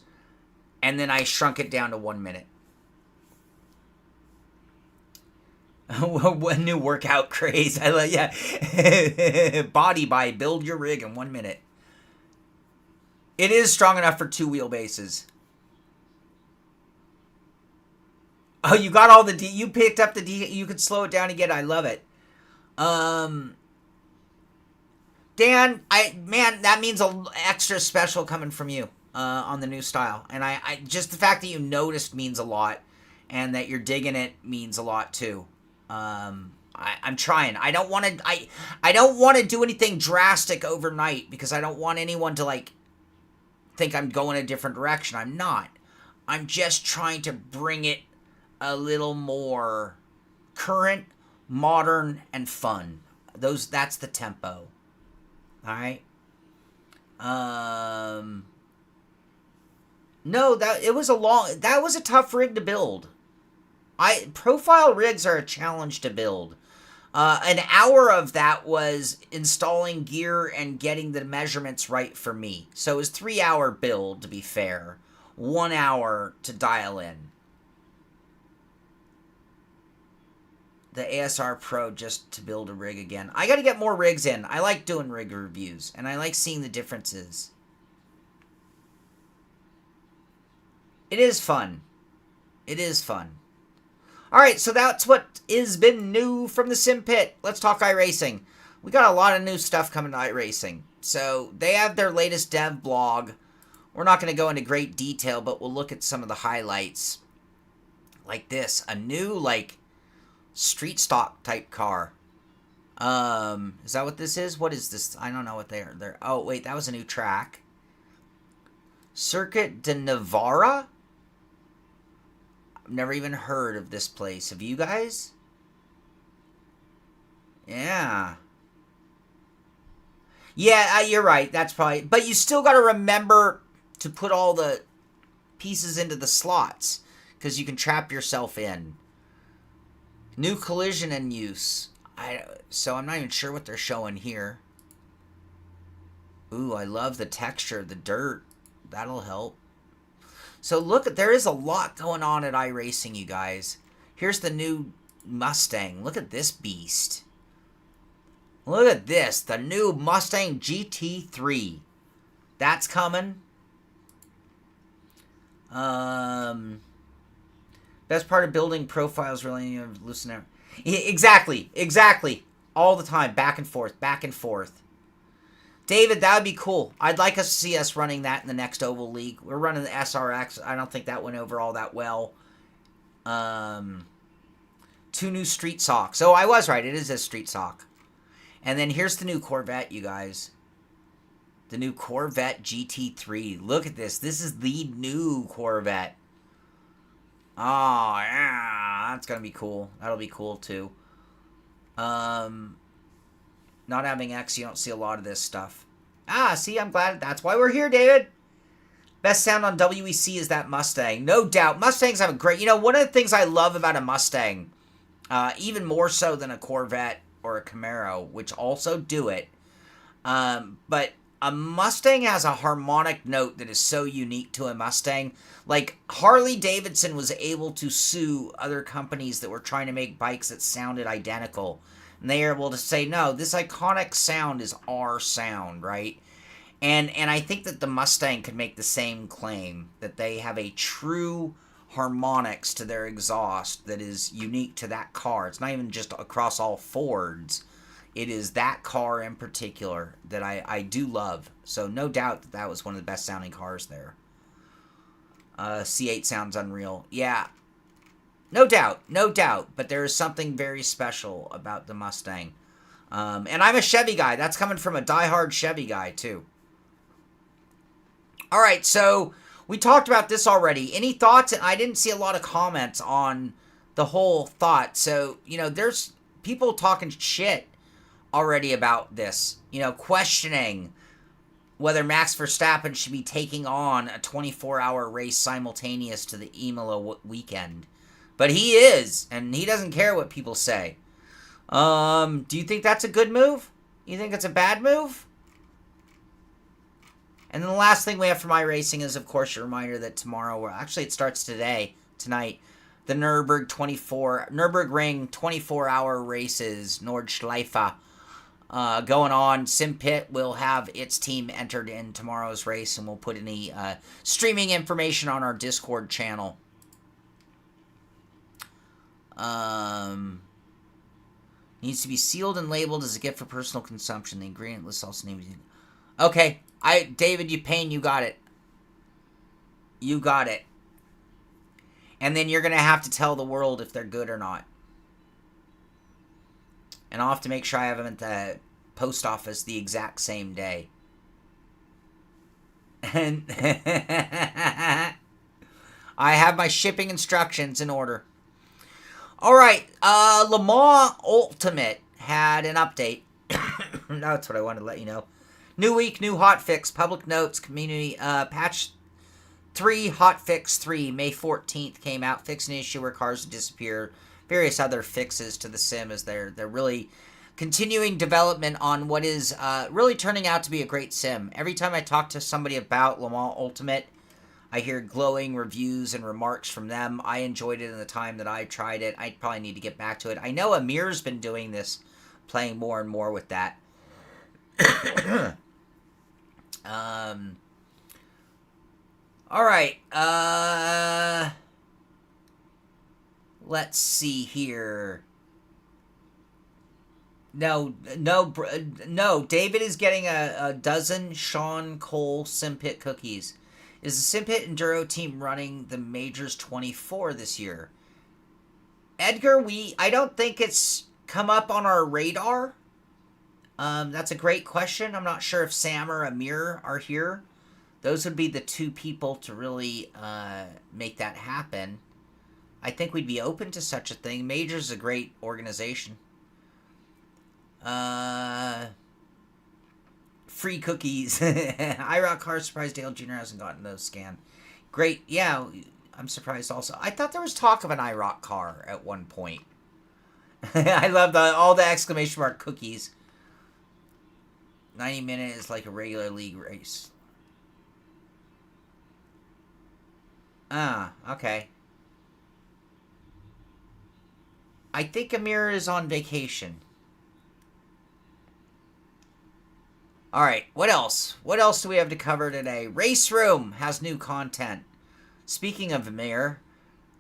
and then I shrunk it down to 1 minute. What new workout craze? I love, yeah. Body by build your rig in 1 minute. It is strong enough for 2 wheelbases. Oh, you got all the you picked up the you could slow it down again. I love it. Dan, that means a extra special coming from you on the new style, and I just the fact that you noticed means a lot, and that you're digging it means a lot too. I'm trying. I don't want to do anything drastic overnight, because I don't want anyone to think I'm going a different direction. I'm not. I'm just trying to bring it a little more current, modern, and fun. That's the tempo. All right. No, that was a tough rig to build. Profile rigs are a challenge to build. An hour of that was installing gear and getting the measurements right for me. So it was 3-hour build, to be fair. 1 hour to dial in. The ASR Pro just to build a rig again. I got to get more rigs in. I like doing rig reviews, and I like seeing the differences. It is fun. It is fun. Alright, so that's what has been new from the Sim Pit. Let's talk iRacing. We got a lot of new stuff coming to iRacing. So, they have their latest dev blog. We're not going to go into great detail, but we'll look at some of the highlights. Like this. A new, like, street stock type car. Is that what this is? What is this? I don't know what they're... Oh, wait, that was a new track. Circuit de Navarra? Never even heard of this place. Have you guys? Yeah. Yeah, you're right. That's probably... But you still got to remember to put all the pieces into the slots, because you can trap yourself in. New collision in use. So I'm not even sure what they're showing here. Ooh, I love the texture of the dirt. That'll help. So look, there is a lot going on at iRacing, you guys. Here's the new Mustang. Look at this beast. Look at this. The new Mustang GT3. That's coming. Best part of building profiles really loosen out. Exactly. Exactly. All the time. Back and forth. Back and forth. David, that would be cool. I'd like us to see us running that in the next Oval League. We're running the SRX. I don't think that went over all that well. 2 new street socks. Oh, I was right. It is a street sock. And then here's the new Corvette, you guys. The new Corvette GT3. Look at this. This is the new Corvette. Oh, yeah. That's going to be cool. That'll be cool, too. Not having X, you don't see a lot of this stuff. Ah, see, I'm glad. That's why we're here, David. Best sound on WEC is that Mustang. No doubt. Mustangs have a great... You know, one of the things I love about a Mustang, even more so than a Corvette or a Camaro, which also do it, but a Mustang has a harmonic note that is so unique to a Mustang. Like, Harley-Davidson was able to sue other companies that were trying to make bikes that sounded identical. And they are able to say, no, this iconic sound is our sound, right? And I think that the Mustang could make the same claim, that they have a true harmonics to their exhaust that is unique to that car. It's not even just across all Fords. It is that car in particular that I do love. So no doubt that that was one of the best sounding cars there. C8 sounds unreal. Yeah. No doubt, no doubt, but there is something very special about the Mustang. And I'm a Chevy guy. That's coming from a diehard Chevy guy, too. All right, so we talked about this already. Any thoughts? I didn't see a lot of comments on the whole thought. So, you know, there's people talking shit already about this. You know, questioning whether Max Verstappen should be taking on a 24-hour race simultaneous to the Imola weekend. But he is, and he doesn't care what people say. Do you think that's a good move? You think it's a bad move? And then the last thing we have for iRacing is, of course, a reminder that tomorrow, actually it starts tonight, the Nürburgring 24-hour races, Nordschleife, going on. Sim Pit will have its team entered in tomorrow's race, and we'll put any streaming information on our Discord channel. Needs to be sealed and labeled as a gift for personal consumption. The ingredient list also needs to be... Okay, David, you got it. You got it. And then you're going to have to tell the world if they're good or not. And I'll have to make sure I have them at the post office the exact same day. And I have my shipping instructions in order. All right, Le Mans Ultimate had an update. That's what I wanted to let you know. New week, new hotfix, public notes, community, patch 3, hotfix 3, May 14th came out, fixing an issue where cars would disappear various other fixes to the sim as they're really continuing development on what is really turning out to be a great sim. Every time I talk to somebody about Le Mans Ultimate, I hear glowing reviews and remarks from them. I enjoyed it in the time that I tried it. I probably need to get back to it. I know Amir's been doing this, playing more and more with that. All right. Let's see here. No. David is getting a dozen Sean Cole Simpit cookies. Is the Simpit Enduro team running the Majors 24 this year? Edgar, I don't think it's come up on our radar. That's a great question. I'm not sure if Sam or Amir are here. Those would be the two people to really make that happen. I think we'd be open to such a thing. Majors is a great organization. Free cookies. IROC car, surprised Dale Jr. hasn't gotten those scanned. Great. Yeah, I'm surprised also. I thought there was talk of an IROC car at one point. I love all the exclamation mark cookies. 90 minutes is like a regular league race. Okay. I think Amir is on vacation. Alright, what else? What else do we have to cover today? Race Room has new content. Speaking of Amir,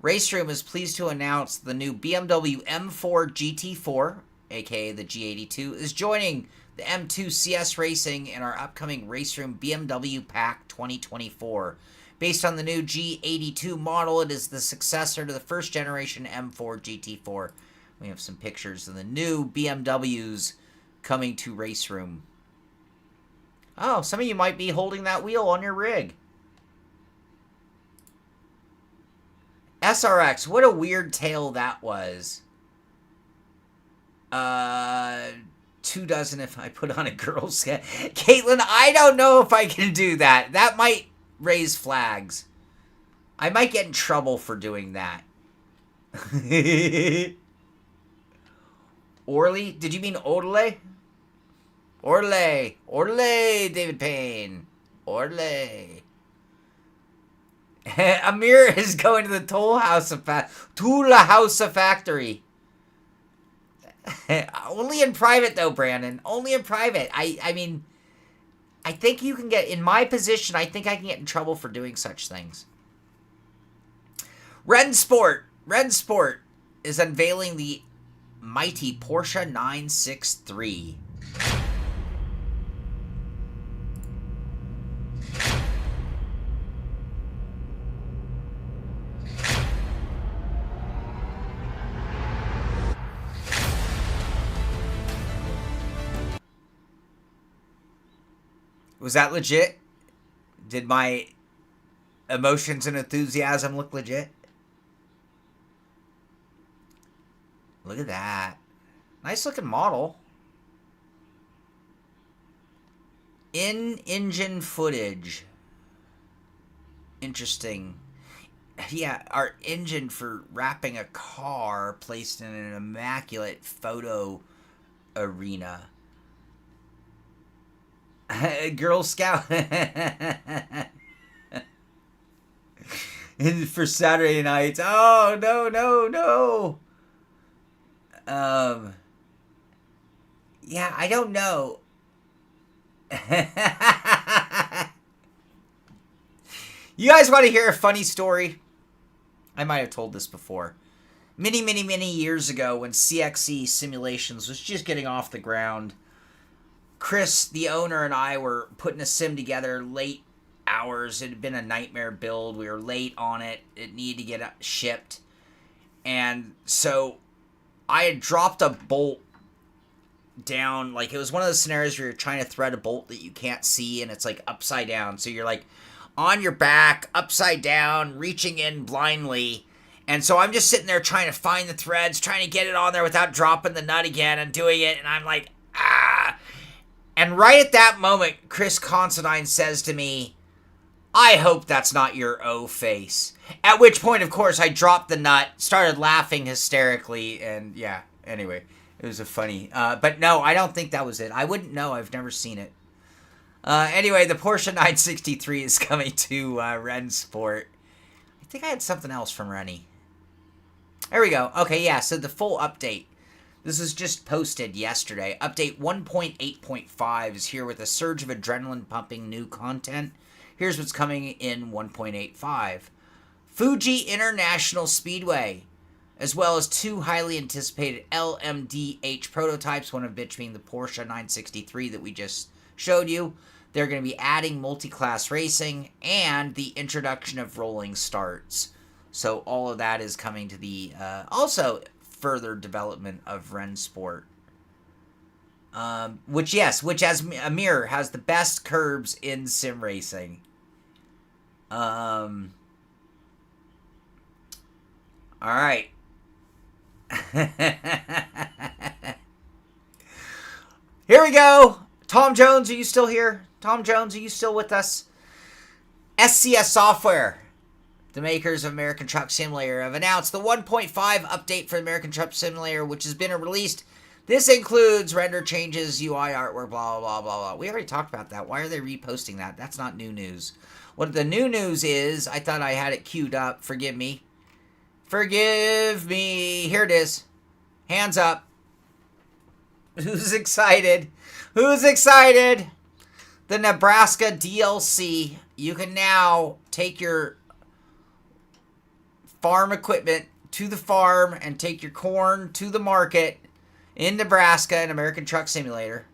Race Room is pleased to announce the new BMW M4 GT4, aka the G82, is joining the M2 CS Racing in our upcoming Race Room BMW Pack 2024. Based on the new G82 model, it is the successor to the first generation M4 GT4. We have some pictures of the new BMWs coming to Race Room. Oh, some of you might be holding that wheel on your rig. SRX, what a weird tale that was. 2 dozen if I put on a girl's skin. Caitlin, I don't know if I can do that. That might raise flags. I might get in trouble for doing that. Orly? Did you mean Orle? Orle, David Payne. Orle. Amir is going to the Tula House of Factory. Only in private, though, Brandon. Only in private. I mean, I think you can get, in my position, I think I can get in trouble for doing such things. Rensport is unveiling the mighty Porsche 963. Was that legit? Did my emotions and enthusiasm look legit? Look at that. Nice looking model. In-engine footage. Interesting. Yeah, our engine for wrapping a car placed in an immaculate photo arena. Girl Scout. For Saturday nights. Oh, no. Yeah, I don't know. You guys want to hear a funny story? I might have told this before. Many years ago when CXE Simulations was just getting off the ground, Chris, the owner, and I were putting a sim together late hours. It had been a nightmare build. We were late on it. It needed to get shipped. And so I had dropped a bolt down. Like, it was one of those scenarios where you're trying to thread a bolt that you can't see, and it's like upside down. So you're like on your back, upside down, reaching in blindly. And so I'm just sitting there trying to find the threads, trying to get it on there without dropping the nut again and doing it. And I'm like, ah. And right at that moment, Chris Considine says to me, I hope that's not your O face. At which point, of course, I dropped the nut, started laughing hysterically, and yeah, anyway, it was a funny. But no, I don't think that was it. I wouldn't know. I've never seen it. Anyway, the Porsche 963 is coming to Rennsport. I think I had something else from Rennie. There we go. Okay, yeah, so the full update. This was just posted yesterday. Update 1.8.5 is here with a surge of adrenaline pumping new content. Here's what's coming in 1.85. Fuji International Speedway, as well as two highly anticipated LMDH prototypes, one of which being the Porsche 963 that we just showed you. They're going to be adding multi-class racing and the introduction of rolling starts. So all of that is coming to the also further development of Rennsport. Which as Amir has the best curbs in sim racing. All right. Here we go. Tom Jones, are you still here? Tom Jones, are you still with us? SCS Software, the makers of American Truck Simulator, have announced the 1.5 update for American Truck Simulator, which has been released. This includes render changes, UI artwork, blah, blah, blah, blah. We already talked about that. Why are they reposting that? That's not new news. What the new news is, I thought I had it queued up. Forgive me. Forgive me. Here it is. Hands up. Who's excited? Who's excited? The Nebraska DLC. You can now take your farm equipment to the farm and take your corn to the market in Nebraska in American Truck Simulator.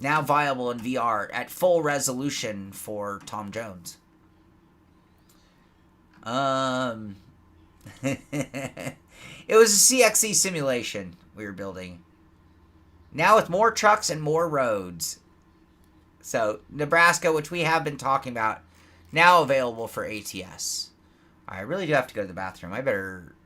Now viable in VR at full resolution for Tom Jones. It was a CXC simulation we were building. Now with more trucks and more roads. So, Nebraska, which we have been talking about, now available for ATS. I really do have to go to the bathroom. I better...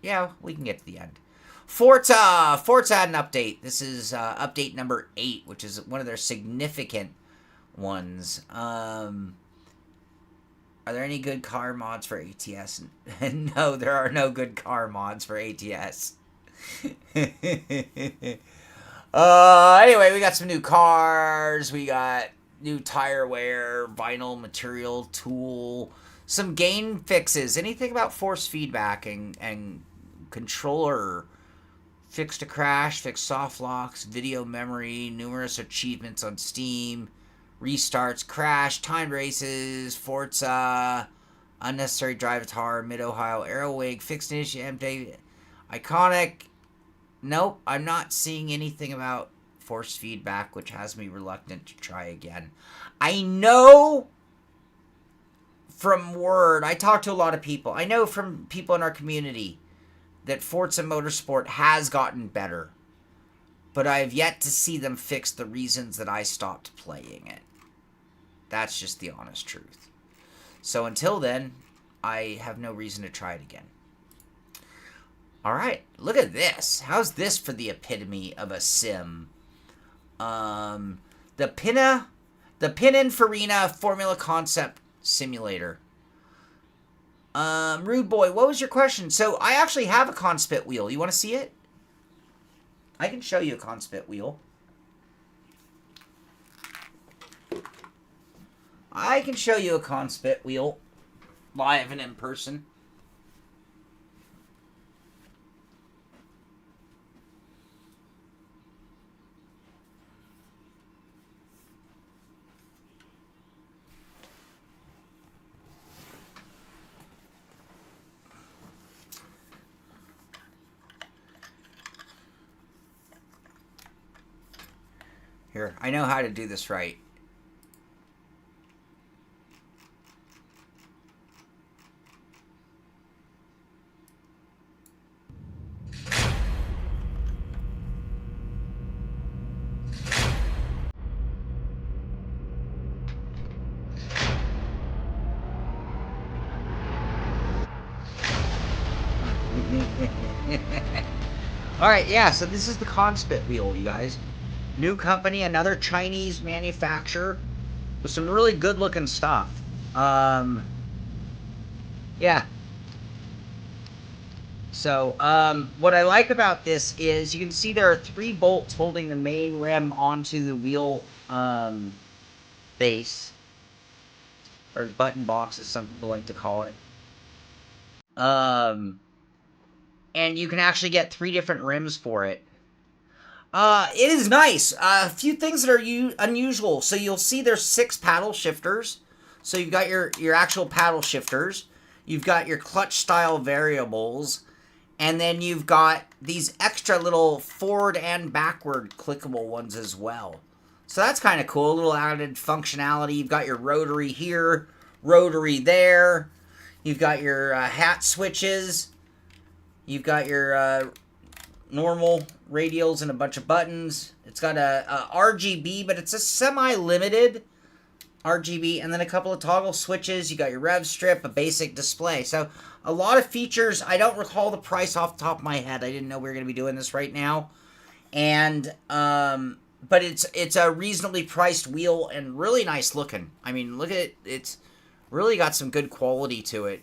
Yeah, we can get to the end. Forza had an update. This is update number 8, which is one of their significant ones. Are there any good car mods for ATS? No, there are no good car mods for ATS. Anyway, we got some new cars. We got new tire wear, vinyl material tool, some game fixes. Anything about force feedback and controller, fixed to crash, fixed soft locks, video memory, numerous achievements on Steam, restarts, crash, timed races, Forza, unnecessary drive tar, Mid-Ohio, Aerowig, fixed initiative, iconic. Nope, I'm not seeing anything about force feedback, which has me reluctant to try again. I know from word, I talk to a lot of people. I know from people in our community that Forza Motorsport has gotten better, but I have yet to see them fix the reasons that I stopped playing it. That's just the honest truth. So until then, I have no reason to try it again. All right, look at this. How's this for the epitome of a sim? The Pininfarina Formula Concept Simulator. Rude Boy, what was your question? So I actually have a Conspit wheel. You want to see it? I can show you a Conspit wheel. I can show you a Conspit wheel live and in person. Here, I know how to do this right. Alright, yeah, so this is the Conspit wheel, you guys. New company, another Chinese manufacturer. with some really good looking stuff. Yeah. So, what I like about this is you can see there are 3 bolts holding the main rim onto the wheel base, or button box, as some people like to call it. Um, and you can actually get 3 different rims for it. It is nice. A few things that are unusual. So you'll see there's 6 paddle shifters. So you've got your actual paddle shifters. You've got your clutch style variables. And then you've got these extra little forward and backward clickable ones as well. So that's kind of cool. A little added functionality. You've got your rotary here, rotary there. You've got your hat switches. You've got your normal radials and a bunch of buttons. It's got a RGB, but it's a semi-limited RGB, and then a couple of toggle switches. You got your rev strip, a basic display. So a lot of features. I don't recall the price off the top of my head. I didn't know we were going to be doing this right now. And but it's a reasonably priced wheel and really nice looking. I mean, look at it. It's really got some good quality to it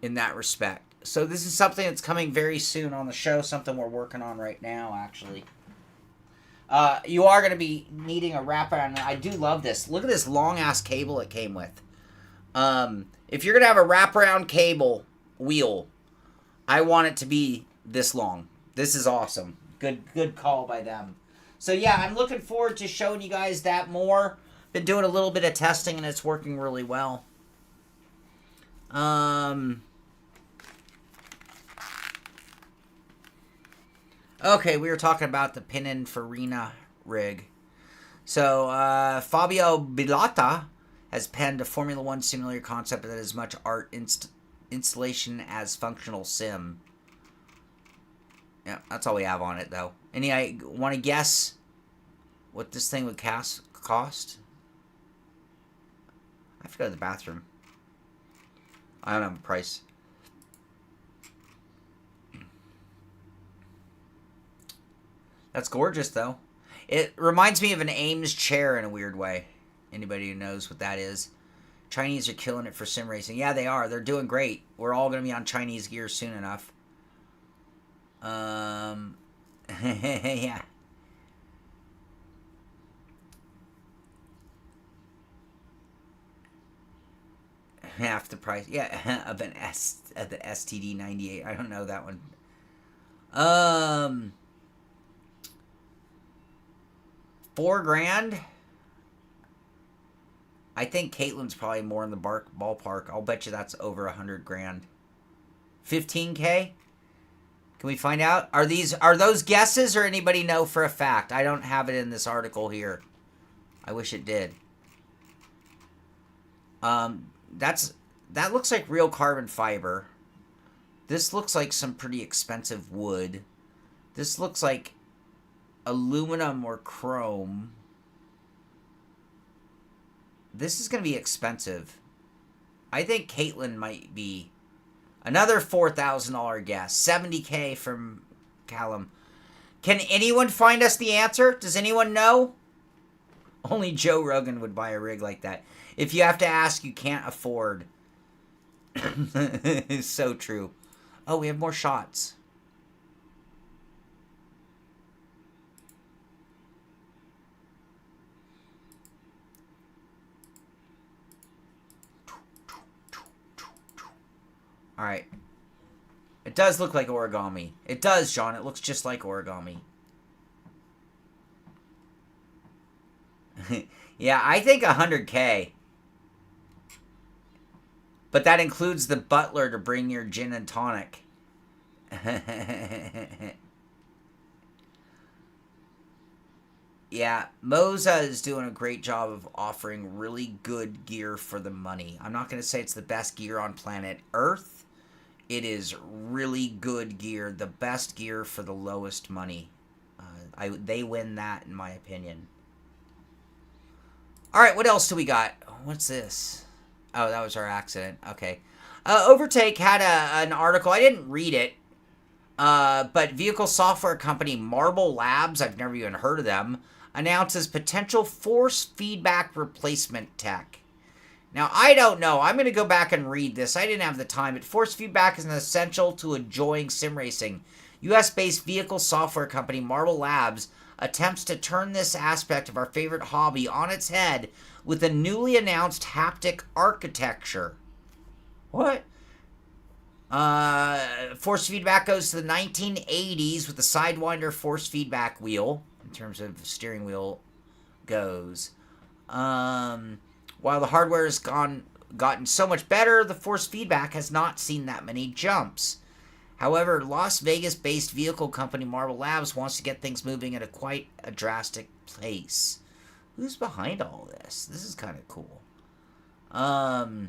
in that respect. So this is something that's coming very soon on the show, something we're working on right now, actually. You are going to be needing a wraparound, and I do love this. Look at this long-ass cable it came with. If you're going to have a wraparound cable wheel, I want it to be this long. This is awesome. Good call by them. So yeah, I'm looking forward to showing you guys that more. Been doing a little bit of testing, and it's working really well. Okay, we were talking about the Pininfarina rig. So, Fabio Bilotta has penned a Formula One simulator concept that is much art installation as functional sim. Yeah, that's all we have on it, though. I want to guess what this thing would cost? I have to go to the bathroom. I don't have a price. That's gorgeous, though. It reminds me of an Ames chair in a weird way. Anybody who knows what that is. Chinese are killing it for sim racing. Yeah, they are. They're doing great. We're all going to be on Chinese gear soon enough. Yeah. Half the price. Yeah, of the STD 98. I don't know that one. $4,000. I think Caitlin's probably more in the ballpark. I'll bet you that's over $100,000. $15K. Can we find out? Are those guesses, or anybody know for a fact? I don't have it in this article here. I wish it did. That looks like real carbon fiber. This looks like some pretty expensive wood. This looks like aluminum or chrome. This is going to be expensive. I think Caitlin might be another $4,000 guess. $70K from Callum. Can anyone find us the answer? Does anyone know? Only Joe Rogan would buy a rig like that. If you have to ask, you can't afford. It's so true. Oh, we have more shots. All right. It does look like origami. It does, John. It looks just like origami. Yeah, I think $100K. But that includes the butler to bring your gin and tonic. Yeah, Moza is doing a great job of offering really good gear for the money. I'm not going to say it's the best gear on planet Earth. It is really good gear. The best gear for the lowest money. They win that, in my opinion. All right, what else do we got? What's this? Oh, that was our accident. Okay. Overtake had an article. I didn't read it. But vehicle software company Marble Labs, I've never even heard of them, announces potential force feedback replacement tech. Now, I don't know. I'm going to go back and read this. I didn't have the time, but force feedback is an essential to enjoying sim racing. US-based vehicle software company Marble Labs attempts to turn this aspect of our favorite hobby on its head with a newly announced haptic architecture. What? Force feedback goes to the 1980s with the Sidewinder force feedback wheel, in terms of steering wheel goes. While the hardware has gotten so much better, the force feedback has not seen that many jumps. However, Las Vegas-based vehicle company Marble Labs wants to get things moving at quite a drastic pace. Who's behind all this? This is kind of cool. Buy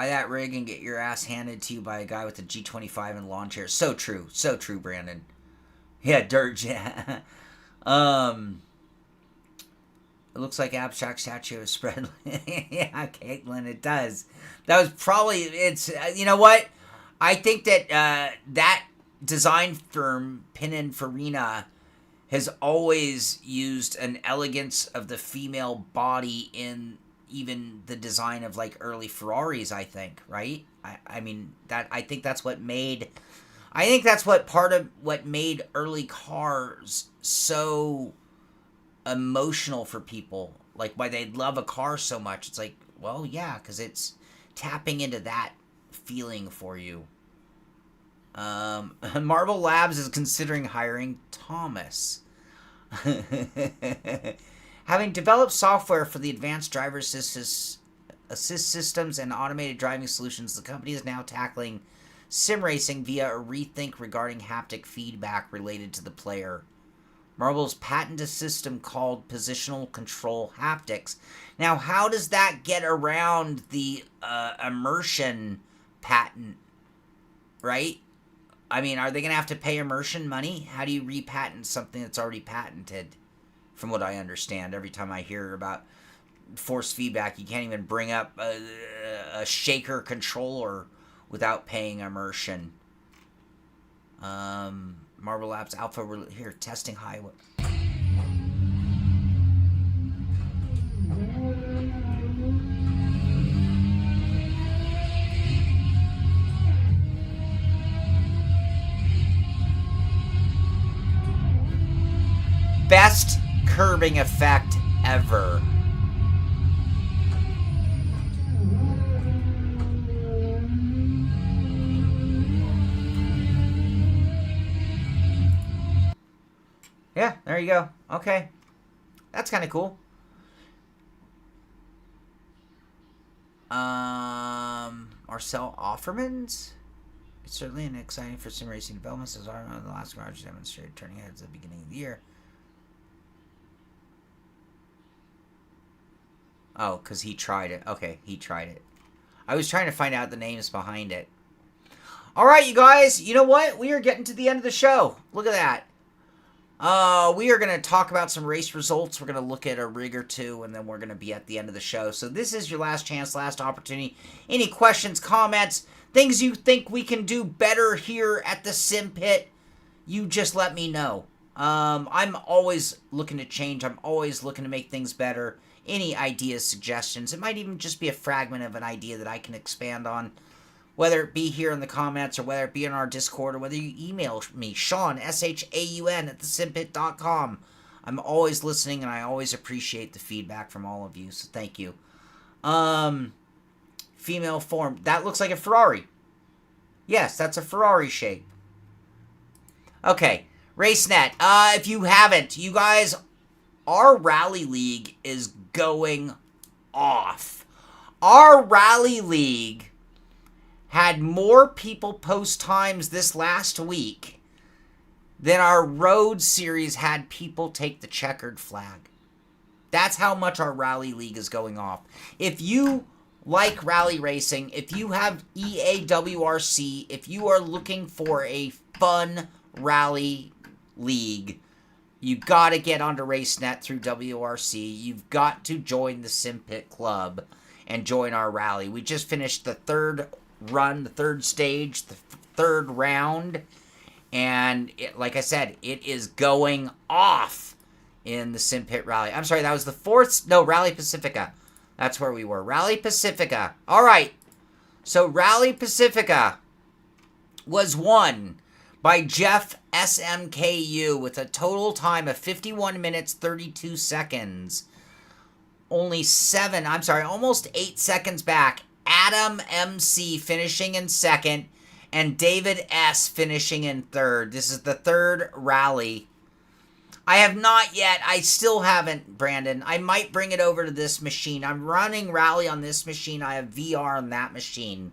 that rig and get your ass handed to you by a guy with a G25 and lawn chair. So true. So true, Brandon. Yeah, Dirge. Yeah. It looks like abstract statue is spread. Yeah, Caitlin, it does. That was probably, it's, you know what? I think that that design firm, Pininfarina, has always used an elegance of the female body in even the design of like early Ferraris, I think, right? I mean, that, I think that's what made, I think that's what part of what made early cars so emotional for people, like why they love a car so much. It's like, well, yeah, because it's tapping into that feeling for you. Marble Labs is considering hiring Thomas. Having developed software for the advanced driver assist systems and automated driving solutions, the company is now tackling sim racing via a rethink regarding haptic feedback related to the player. Marble's patented system called positional control haptics. Now, how does that get around the immersion patent, right? I mean, are they going to have to pay immersion money? How do you repatent something that's already patented? From what I understand, every time I hear about force feedback, you can't even bring up a shaker controller without paying immersion. Marble Labs Alpha, here, testing high. Best curbing effect ever. Yeah, there you go. Okay. That's kind of cool. Marcel Offermans? It's certainly an exciting for sim racing developments as our the last garage demonstrated turning heads at the beginning of the year. Oh, because he tried it. Okay, he tried it. I was trying to find out the names behind it. All right, you guys. You know what? We are getting to the end of the show. Look at that. We are going to talk about some race results. We're going to look at a rig or two, and then we're going to be at the end of the show. So this is your last chance, last opportunity. Any questions, comments, things you think we can do better here at the Sim Pit, you just let me know. I'm always looking to change. I'm always looking to make things better. Any ideas, suggestions. It might even just be a fragment of an idea that I can expand on. Whether it be here in the comments or whether it be in our Discord or whether you email me, Sean, SHAUN at thesimpit.com. I'm always listening and I always appreciate the feedback from all of you, so thank you. Female form. That looks like a Ferrari. Yes, that's a Ferrari shape. Okay, RaceNet. If you haven't, you guys, our Rally League is going off. Our Rally League had more people post times this last week than our Road Series had people take the checkered flag. That's how much our Rally League is going off. If you like rally racing, if you have EAWRC, if you are looking for a fun rally league, you got to get onto RaceNet through WRC. You've got to join the SimPit Club and join our rally. We just finished the third run, the third stage, the third round, And like I said, it is going off in the Sim Pit Rally. I'm sorry, that was the fourth. No, Rally Pacifica. That's where we were. Rally Pacifica. All right. So Rally Pacifica was won by Jeff SMKU with a total time of 51 minutes, 32 seconds. Almost 8 seconds back. Adam MC finishing in second, and David S finishing in third. This is the third rally. I have not yet. I still haven't, Brandon. I might bring it over to this machine. I'm running Rally on this machine. I have VR on that machine.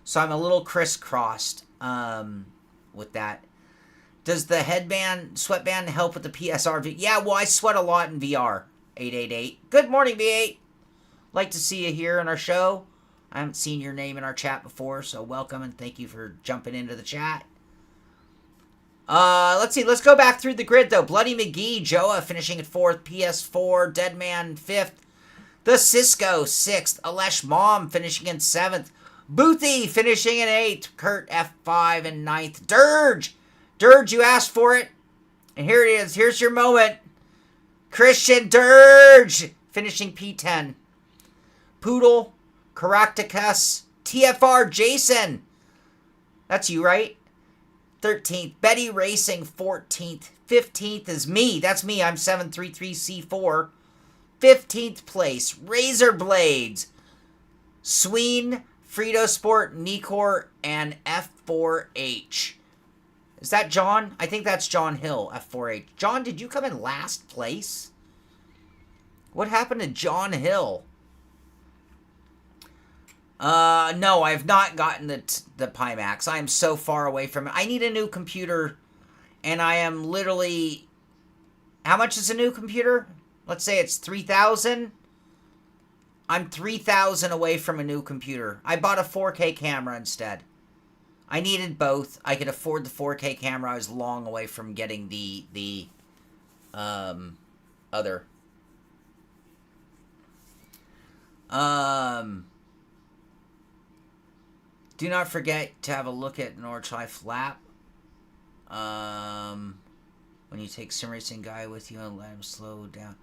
So I'm a little crisscrossed with that. Does the sweatband help with the PSR? Yeah, well, I sweat a lot in VR. 888. Good morning, B8. Like to see you here in our show. I haven't seen your name in our chat before, so welcome and thank you for jumping into the chat. Let's see. Let's go back through the grid, though. Bloody McGee, Joa finishing at 4th. PS4, Deadman 5th. The Cisco 6th. Alesh Mom finishing in 7th. Boothie finishing in 8th. Kurt F5 in 9th. Dirge, you asked for it. And here it is. Here's your moment. Christian Dirge finishing P10. Poodle, Caractacus, TFR Jason. That's you, right? 13th. Betty Racing, 14th. 15th is me. That's me. I'm 733C4. 15th place. Razor Blades. Sween, Frito Sport, Nikor, and F4H. Is that John? I think that's John Hill, F4H. John, did you come in last place? What happened to John Hill? No, I've not gotten the Pimax. I am so far away from it. I need a new computer, and I am literally... How much is a new computer? Let's say it's $3,000. I'm $3,000 away from a new computer. I bought a 4K camera instead. I needed both. I could afford the 4K camera. I was long away from getting the other. Do not forget to have a look at Nordschleife Flap. When you take sim racing guy with you and let him slow down.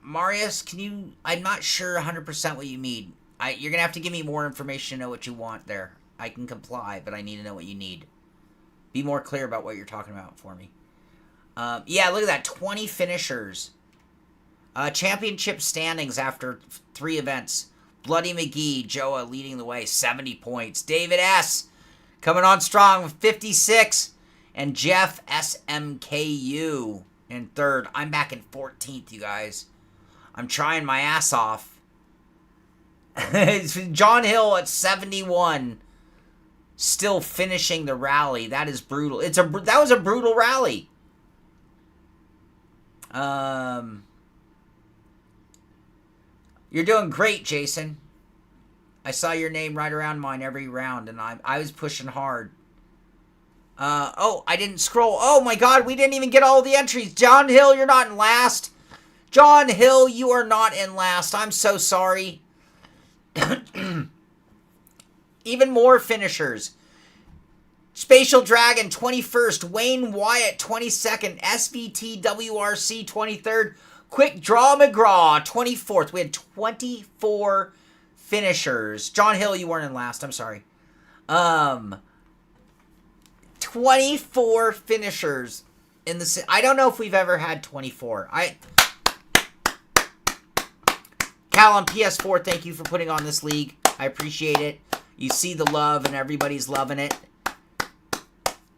Marius, can you... I'm not sure 100% what you mean. You're going to have to give me more information to know what you want there. I can comply, but I need to know what you need. Be more clear about what you're talking about for me. Yeah, look at that. 20 finishers. Championship standings after 3 events. Bloody McGee, Joa leading the way, 70 points. David S. coming on strong with 56. And Jeff SMKU in 3rd. I'm back in 14th, you guys. I'm trying my ass off. John Hill at 71. Still finishing the rally. That is brutal. That was a brutal rally. You're doing great, Jason. I saw your name right around mine every round, and I was pushing hard. Oh, I didn't scroll. Oh my God, we didn't even get all the entries. John Hill, you're not in last. John Hill, you are not in last. I'm so sorry. Even more finishers. Spatial Dragon, 21st. Wayne Wyatt, 22nd. SVT WRC, 23rd. Quick Draw McGraw, 24th. We had 24 finishers. John Hill, you weren't in last. I'm sorry. 24 finishers in the... I don't know if we've ever had 24. Cal on PS4, thank you for putting on this league. I appreciate it. You see the love and everybody's loving it.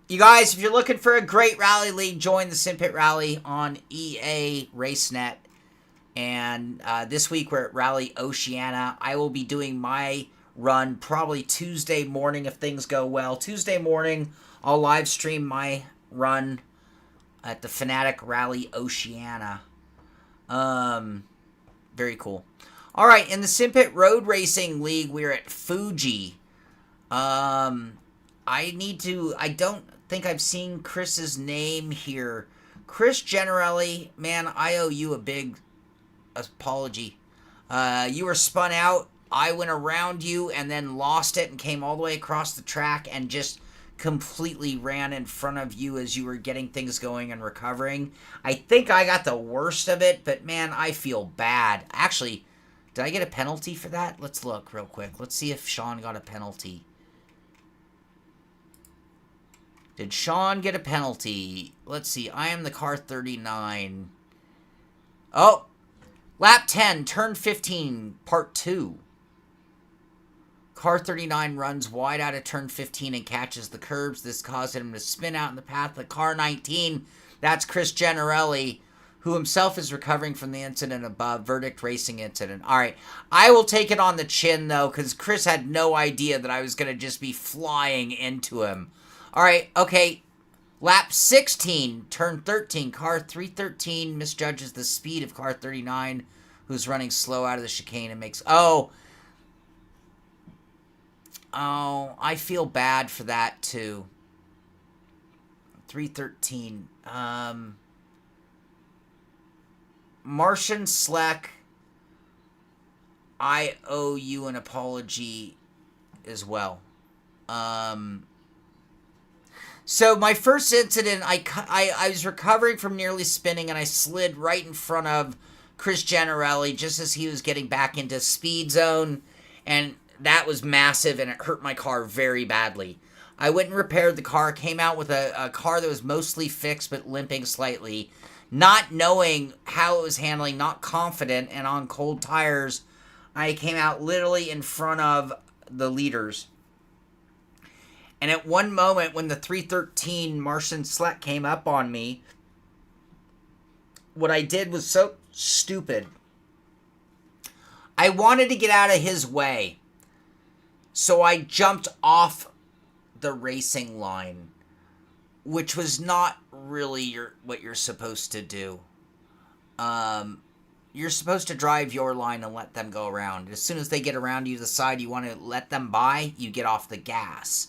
You guys, if you're looking for a great rally league, join the Sim Pit Rally on EA RaceNet. And this week we're at Rally Oceania. I will be doing my run probably Tuesday morning if things go well. Tuesday morning, I'll live stream my run at the Fanatic Rally Oceania. Very cool. All right, in the Sim Pit Road Racing League, we're at Fuji. I don't think I've seen Chris's name here. Chris Generelli, man, I owe you a big apology. You were spun out. I went around you and then lost it and came all the way across the track and just completely ran in front of you as you were getting things going and recovering. I think I got the worst of it, but man, I feel bad. Actually, did I get a penalty for that? Let's look real quick. Let's see if Sean got a penalty. Did Sean get a penalty? Let's see. I am the car 39. Oh, lap 10, turn 15, part 2. Car 39 runs wide out of turn 15 and catches the curbs. This caused him to spin out in the path of car 19. That's Chris Generelli, who himself is recovering from the incident above. Verdict racing incident. All right. I will take it on the chin, though, because Chris had no idea that I was going to just be flying into him. All right. Okay. Lap 16, turn 13. Car 313 misjudges the speed of car 39, who's running slow out of the chicane and makes... Oh, I feel bad for that, too. 313. Martian Sleck, I owe you an apology as well. So my first incident, I was recovering from nearly spinning, and I slid right in front of Chris Generelli just as he was getting back into speed zone, and that was massive, and it hurt my car very badly. I went and repaired the car, came out with a car that was mostly fixed but limping slightly, not knowing how it was handling, not confident, and on cold tires, I came out literally in front of the leaders. And at one moment, when the 313 Martian Sleck came up on me, what I did was so stupid. I wanted to get out of his way. So I jumped off the racing line, which was not really what you're supposed to do. You're supposed to drive your line and let them go around. As soon as they get around you, the side you want to let them by, you get off the gas.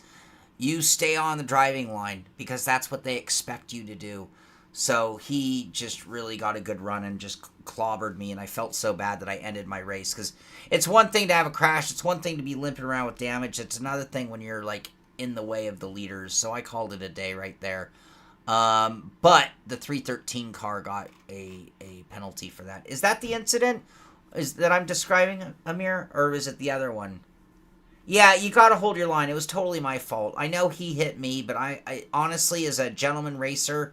You stay on the driving line because that's what they expect you to do. So he just really got a good run and just clobbered me, and I felt so bad that I ended my race. Because it's one thing to have a crash, it's one thing to be limping around with damage, it's another thing when you're like in the way of the leaders. So I called it a day right there. But the 313 car got a penalty for that. Is that the incident that I'm describing, Amir, or is it the other one? Yeah, you gotta hold your line. It was totally my fault. I know he hit me, but I honestly, as a gentleman racer,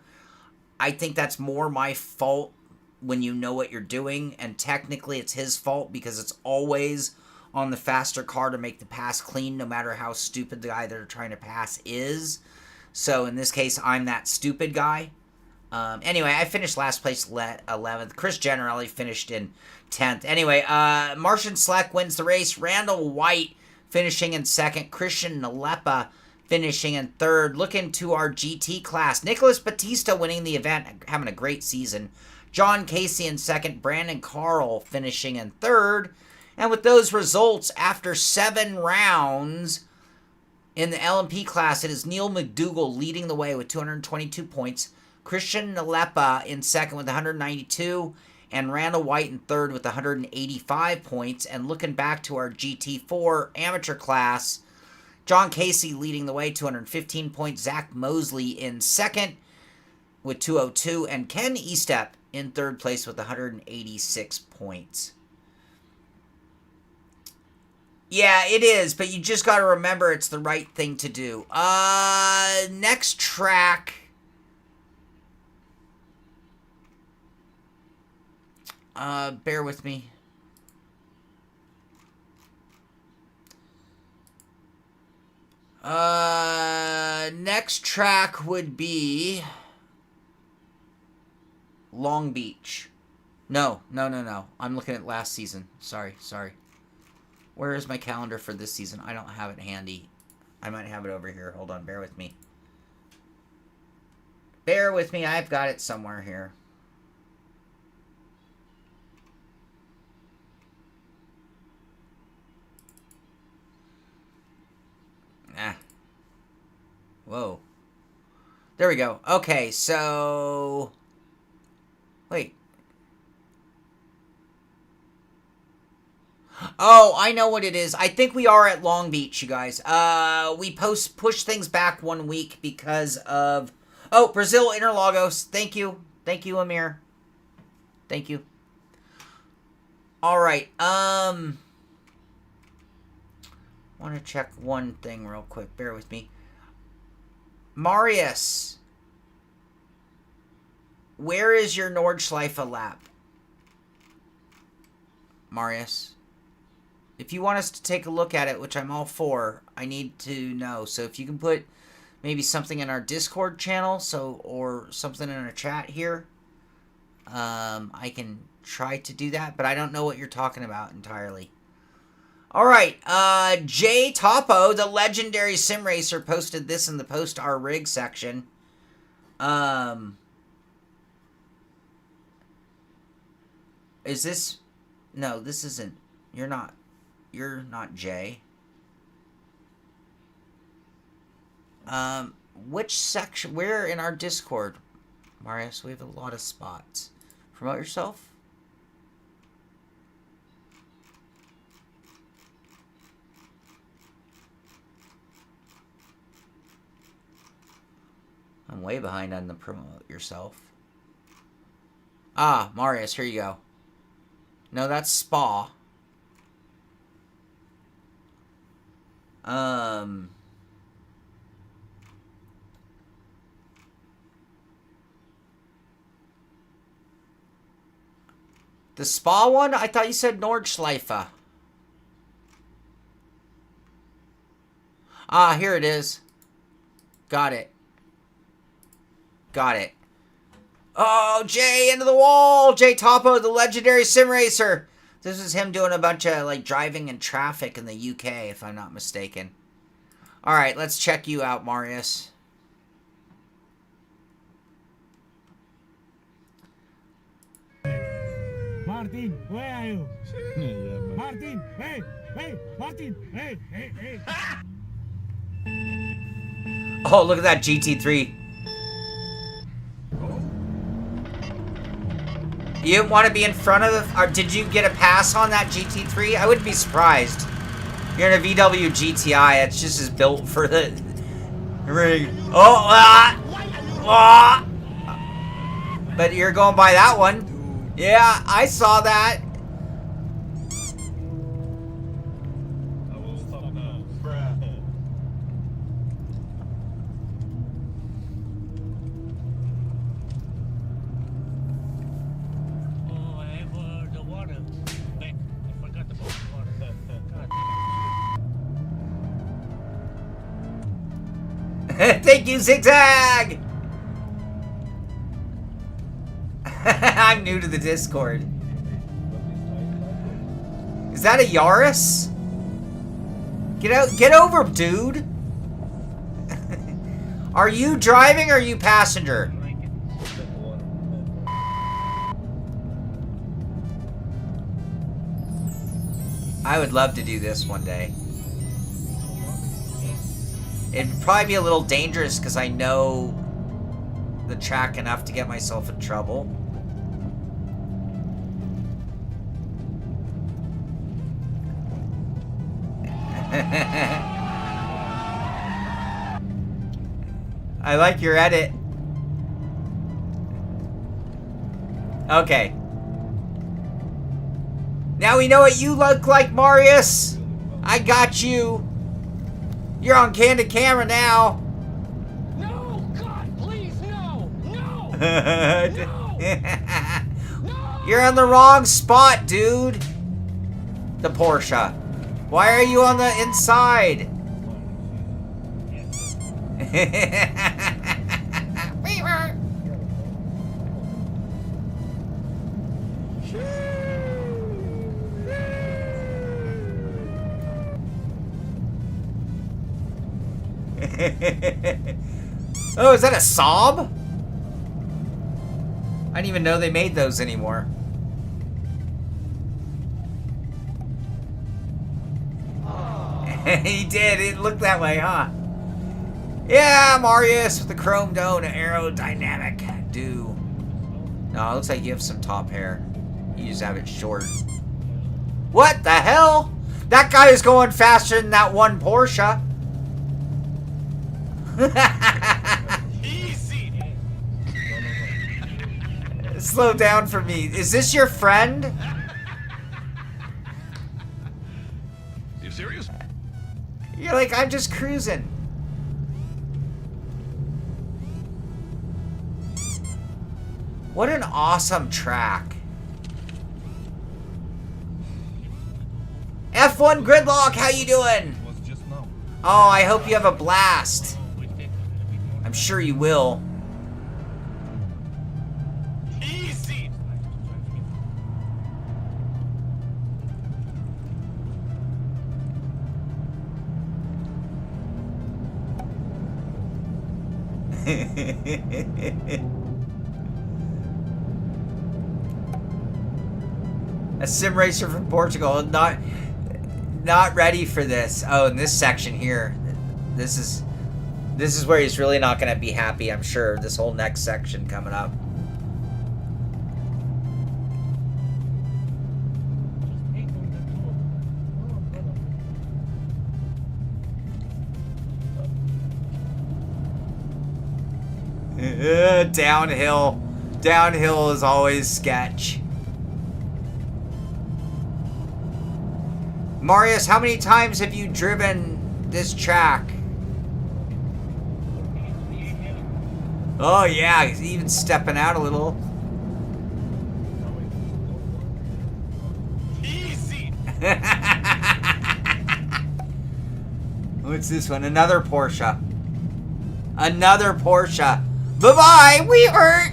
I think that's more my fault when you know what you're doing, and technically it's his fault because it's always on the faster car to make the pass clean, no matter how stupid the guy they're trying to pass is. So in this case, I'm that stupid guy. Anyway, I finished last place 11th. Chris Generelli finished in 10th. Anyway, Martian Sleck wins the race. Randall White finishing in second. Christian Nalepa finishing in third. Looking to our GT class. Nicholas Batista winning the event, having a great season. John Casey in second. Brandon Carl finishing in third. And with those results, after 7 rounds in the LMP class, it is Neil McDougall leading the way with 222 points. Christian Nalepa in second with 192. And Randall White in third with 185 points. And looking back to our GT4 amateur class, John Casey leading the way, 215 points. Zach Mosley in second with 202. And Ken Estep in third place with 186 points. Yeah, it is, but you just got to remember it's the right thing to do. Next track. Bear with me. Next track would be Long Beach. No. I'm looking at last season. Sorry. Where is my calendar for this season? I don't have it handy. I might have it over here. Hold on, bear with me. Bear with me, I've got it somewhere here. Whoa. There we go. Okay, so... Wait. Oh, I know what it is. I think we are at Long Beach, you guys. We push things back 1 week because of... Oh, Brazil, Interlagos. Thank you. Thank you, Amir. Thank you. All right. Want to check one thing real quick. Bear with me. Marius, where is your Nordschleife lap? Marius, if you want us to take a look at it, which I'm all for, I need to know. So if you can put maybe something in our Discord channel, or something in our chat here, I can try to do that, but I don't know what you're talking about entirely. All right, Jay Topo, the legendary sim racer, posted this in the post our rig section. Is this? No, this isn't. You're not Jay. Which section? Where in our Discord, Marius? We have a lot of spots. Promote yourself. I'm way behind on the promote yourself. Ah, Marius, here you go. No, that's Spa. The Spa one? I thought you said Nordschleife. Ah, here it is. Got it. Got it. Oh, Jay, into the wall! Jay Topo, the legendary sim racer. This is him doing a bunch of, like, driving in traffic in the UK, if I'm not mistaken. Alright, let's check you out, Marius. Martin, where are you? Martin, hey, hey, Martin, hey, hey, hey. Oh, look at that GT3. You want to be in front of the... Or did you get a pass on that GT3? I wouldn't be surprised. You're in a VW GTI. It's just as built for the ring. Oh, but you're going by that one. Yeah, I saw that. Thank you, Zigzag! I'm new to the Discord. Is that a Yaris? Get out, get over, dude! Are you driving or are you passenger? I would love to do this one day. It'd probably be a little dangerous because I know the track enough to get myself in trouble. I like your edit. Okay. Now we know what you look like, Marius. I got you. You're on candid camera now. No, God, please, no, no, no, no. You're on the wrong spot, dude. The Porsche. Why are you on the inside? Oh, is that a Saab? I didn't even know they made those anymore. He did. It looked that way, huh? Yeah, Marius with the chrome dome, aerodynamic do. No, it looks like you have some top hair. You just have it short. What the hell? That guy is going faster than that one Porsche. Easy. Slow down for me. Is this your friend? You serious? You're like, I'm just cruising. What an awesome track. F1 Gridlock, how you doing? Oh, I hope you have a blast. I'm sure you will. Easy. A sim racer from Portugal, not ready for this. Oh, in this section here, this is where he's really not going to be happy, I'm sure. This whole next section coming up. Downhill. Downhill is always sketch. Marius, how many times have you driven this track? Oh yeah, he's even stepping out a little. Easy. What's this one? Another Porsche. Another Porsche. Bye-bye, we hurt.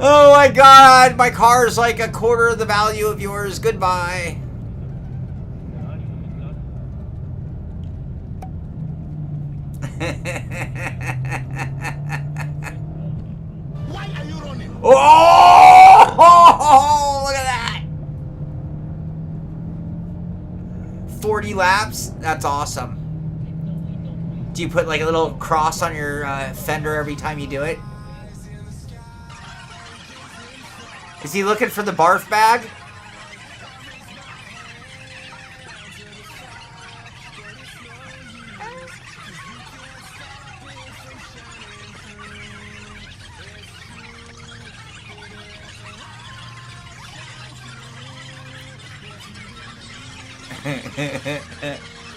Oh my god, my car's like a quarter of the value of yours. Goodbye. Why are you running? Oh, look at that. 40 laps? That's awesome. Do you put like a little cross on your fender every time you do it? Is he looking for the barf bag?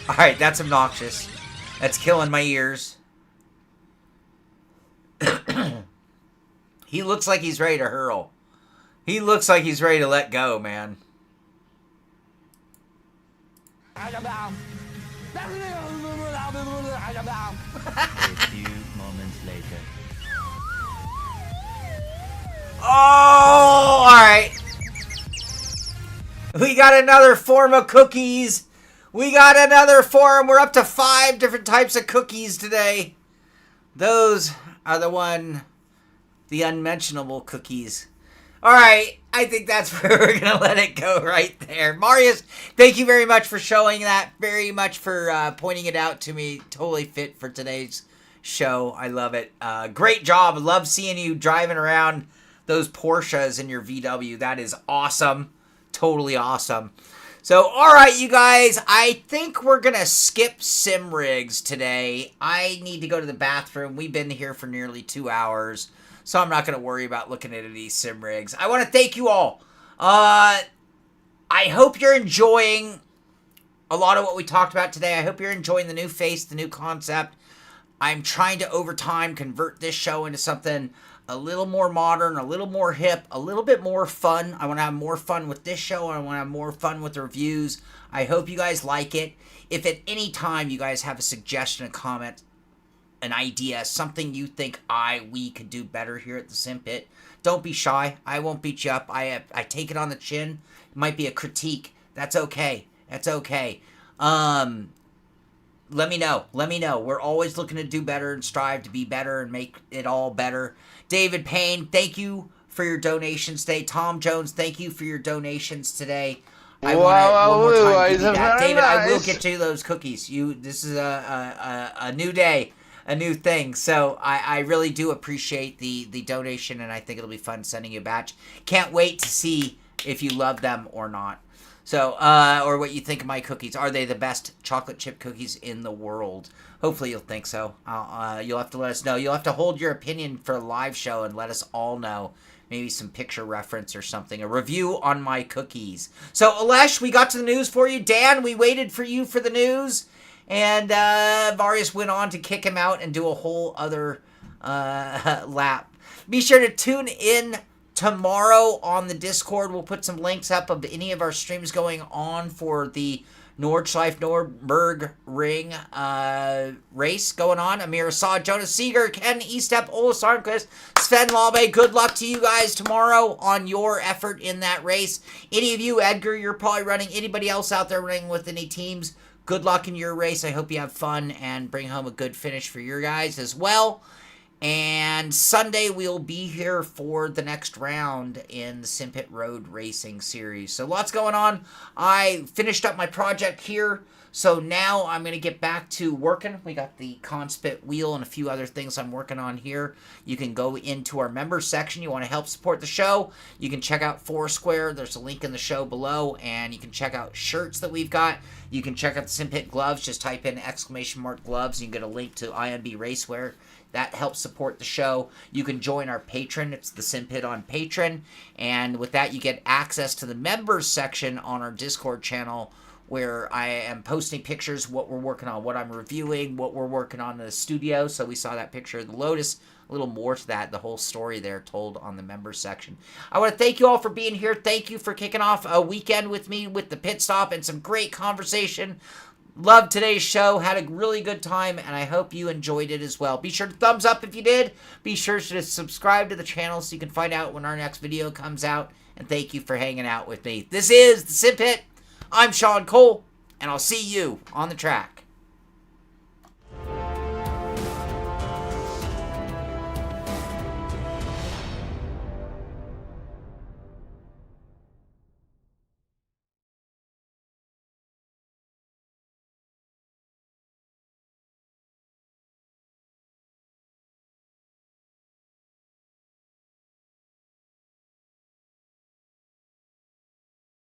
Alright, that's obnoxious. That's killing my ears. He looks like he's ready to hurl. He looks like he's ready to let go, man. A few moments later. Oh, alright. We got another form of cookies. We got another form. We're up to 5 different types of cookies today. Those are the unmentionable cookies. Alright, I think that's where we're going to let it go right there. Marius, thank you very much for showing that. Very much for pointing it out to me. Totally fit for today's show. I love it. Great job. Love seeing you driving around those Porsches in your VW. That is awesome. Totally awesome. So, alright, you guys. I think we're going to skip sim rigs today. I need to go to the bathroom. We've been here for nearly 2 hours. So I'm not going to worry about looking at these sim rigs. I want to thank you all. I hope you're enjoying a lot of what we talked about today. I hope you're enjoying the new face, the new concept. I'm trying to, over time, convert this show into something a little more modern, a little more hip, a little bit more fun. I want to have more fun with this show, and I want to have more fun with the reviews. I hope you guys like it. If at any time you guys have a suggestion, a comment, an idea, something you think we could do better here at the Sim Pit, don't be shy. I won't beat you up. I take it on the chin. It might be a critique. That's okay. That's okay. Let me know. Let me know. We're always looking to do better and strive to be better and make it all better. David Payne, thank you for your donations today. Tom Jones, thank you for your donations today. I want to one more time give you that. David, I will get you those cookies. This is a new day. A new thing. So I really do appreciate the donation, and I think it'll be fun sending you a batch. Can't wait to see if you love them or not. So, or what you think of my cookies. Are they the best chocolate chip cookies in the world? Hopefully you'll think so. You'll have to let us know. You'll have to hold your opinion for a live show and let us all know. Maybe some picture reference or something. A review on my cookies. So, Alesh, we got to the news for you. Dan, we waited for you for the news. And Varius went on to kick him out and do a whole other lap. Be sure to tune in tomorrow on the Discord. We'll put some links up of any of our streams going on for the Nordschleife Nürburgring race going on. Amir Assad, Jonas Seeger, Ken Estep, Ola Sarnquist, Sven Laube. Good luck to you guys tomorrow on your effort in that race. Any of you, Edgar, you're probably running. Anybody else out there running with any teams, good luck in your race. I hope you have fun and bring home a good finish for your guys as well. And Sunday, we'll be here for the next round in the Simpit Road Racing Series. So lots going on. I finished up my project here. So now I'm going to get back to working. We got the Conspit wheel and a few other things I'm working on here. You can go into our members section. You want to help support the show. You can check out Foursquare. There's a link in the show below. And you can check out shirts that we've got. You can check out the Simpit gloves. Just type in !gloves. You can get a link to IMB Racewear. That helps support the show. You can join our Patreon. It's the Simpit on Patreon. And with that, you get access to the members section on our Discord channel where I am posting pictures, what we're working on, what I'm reviewing, what we're working on in the studio. So we saw that picture of the Lotus. A little more to that, the whole story there told on the members section. I want to thank you all for being here. Thank you for kicking off a weekend with me with the pit stop and some great conversation. Loved today's show. Had a really good time, and I hope you enjoyed it as well. Be sure to thumbs up if you did. Be sure to subscribe to the channel so you can find out when our next video comes out. And thank you for hanging out with me. This is the Simpit. I'm Sean Cole, and I'll see you on the track.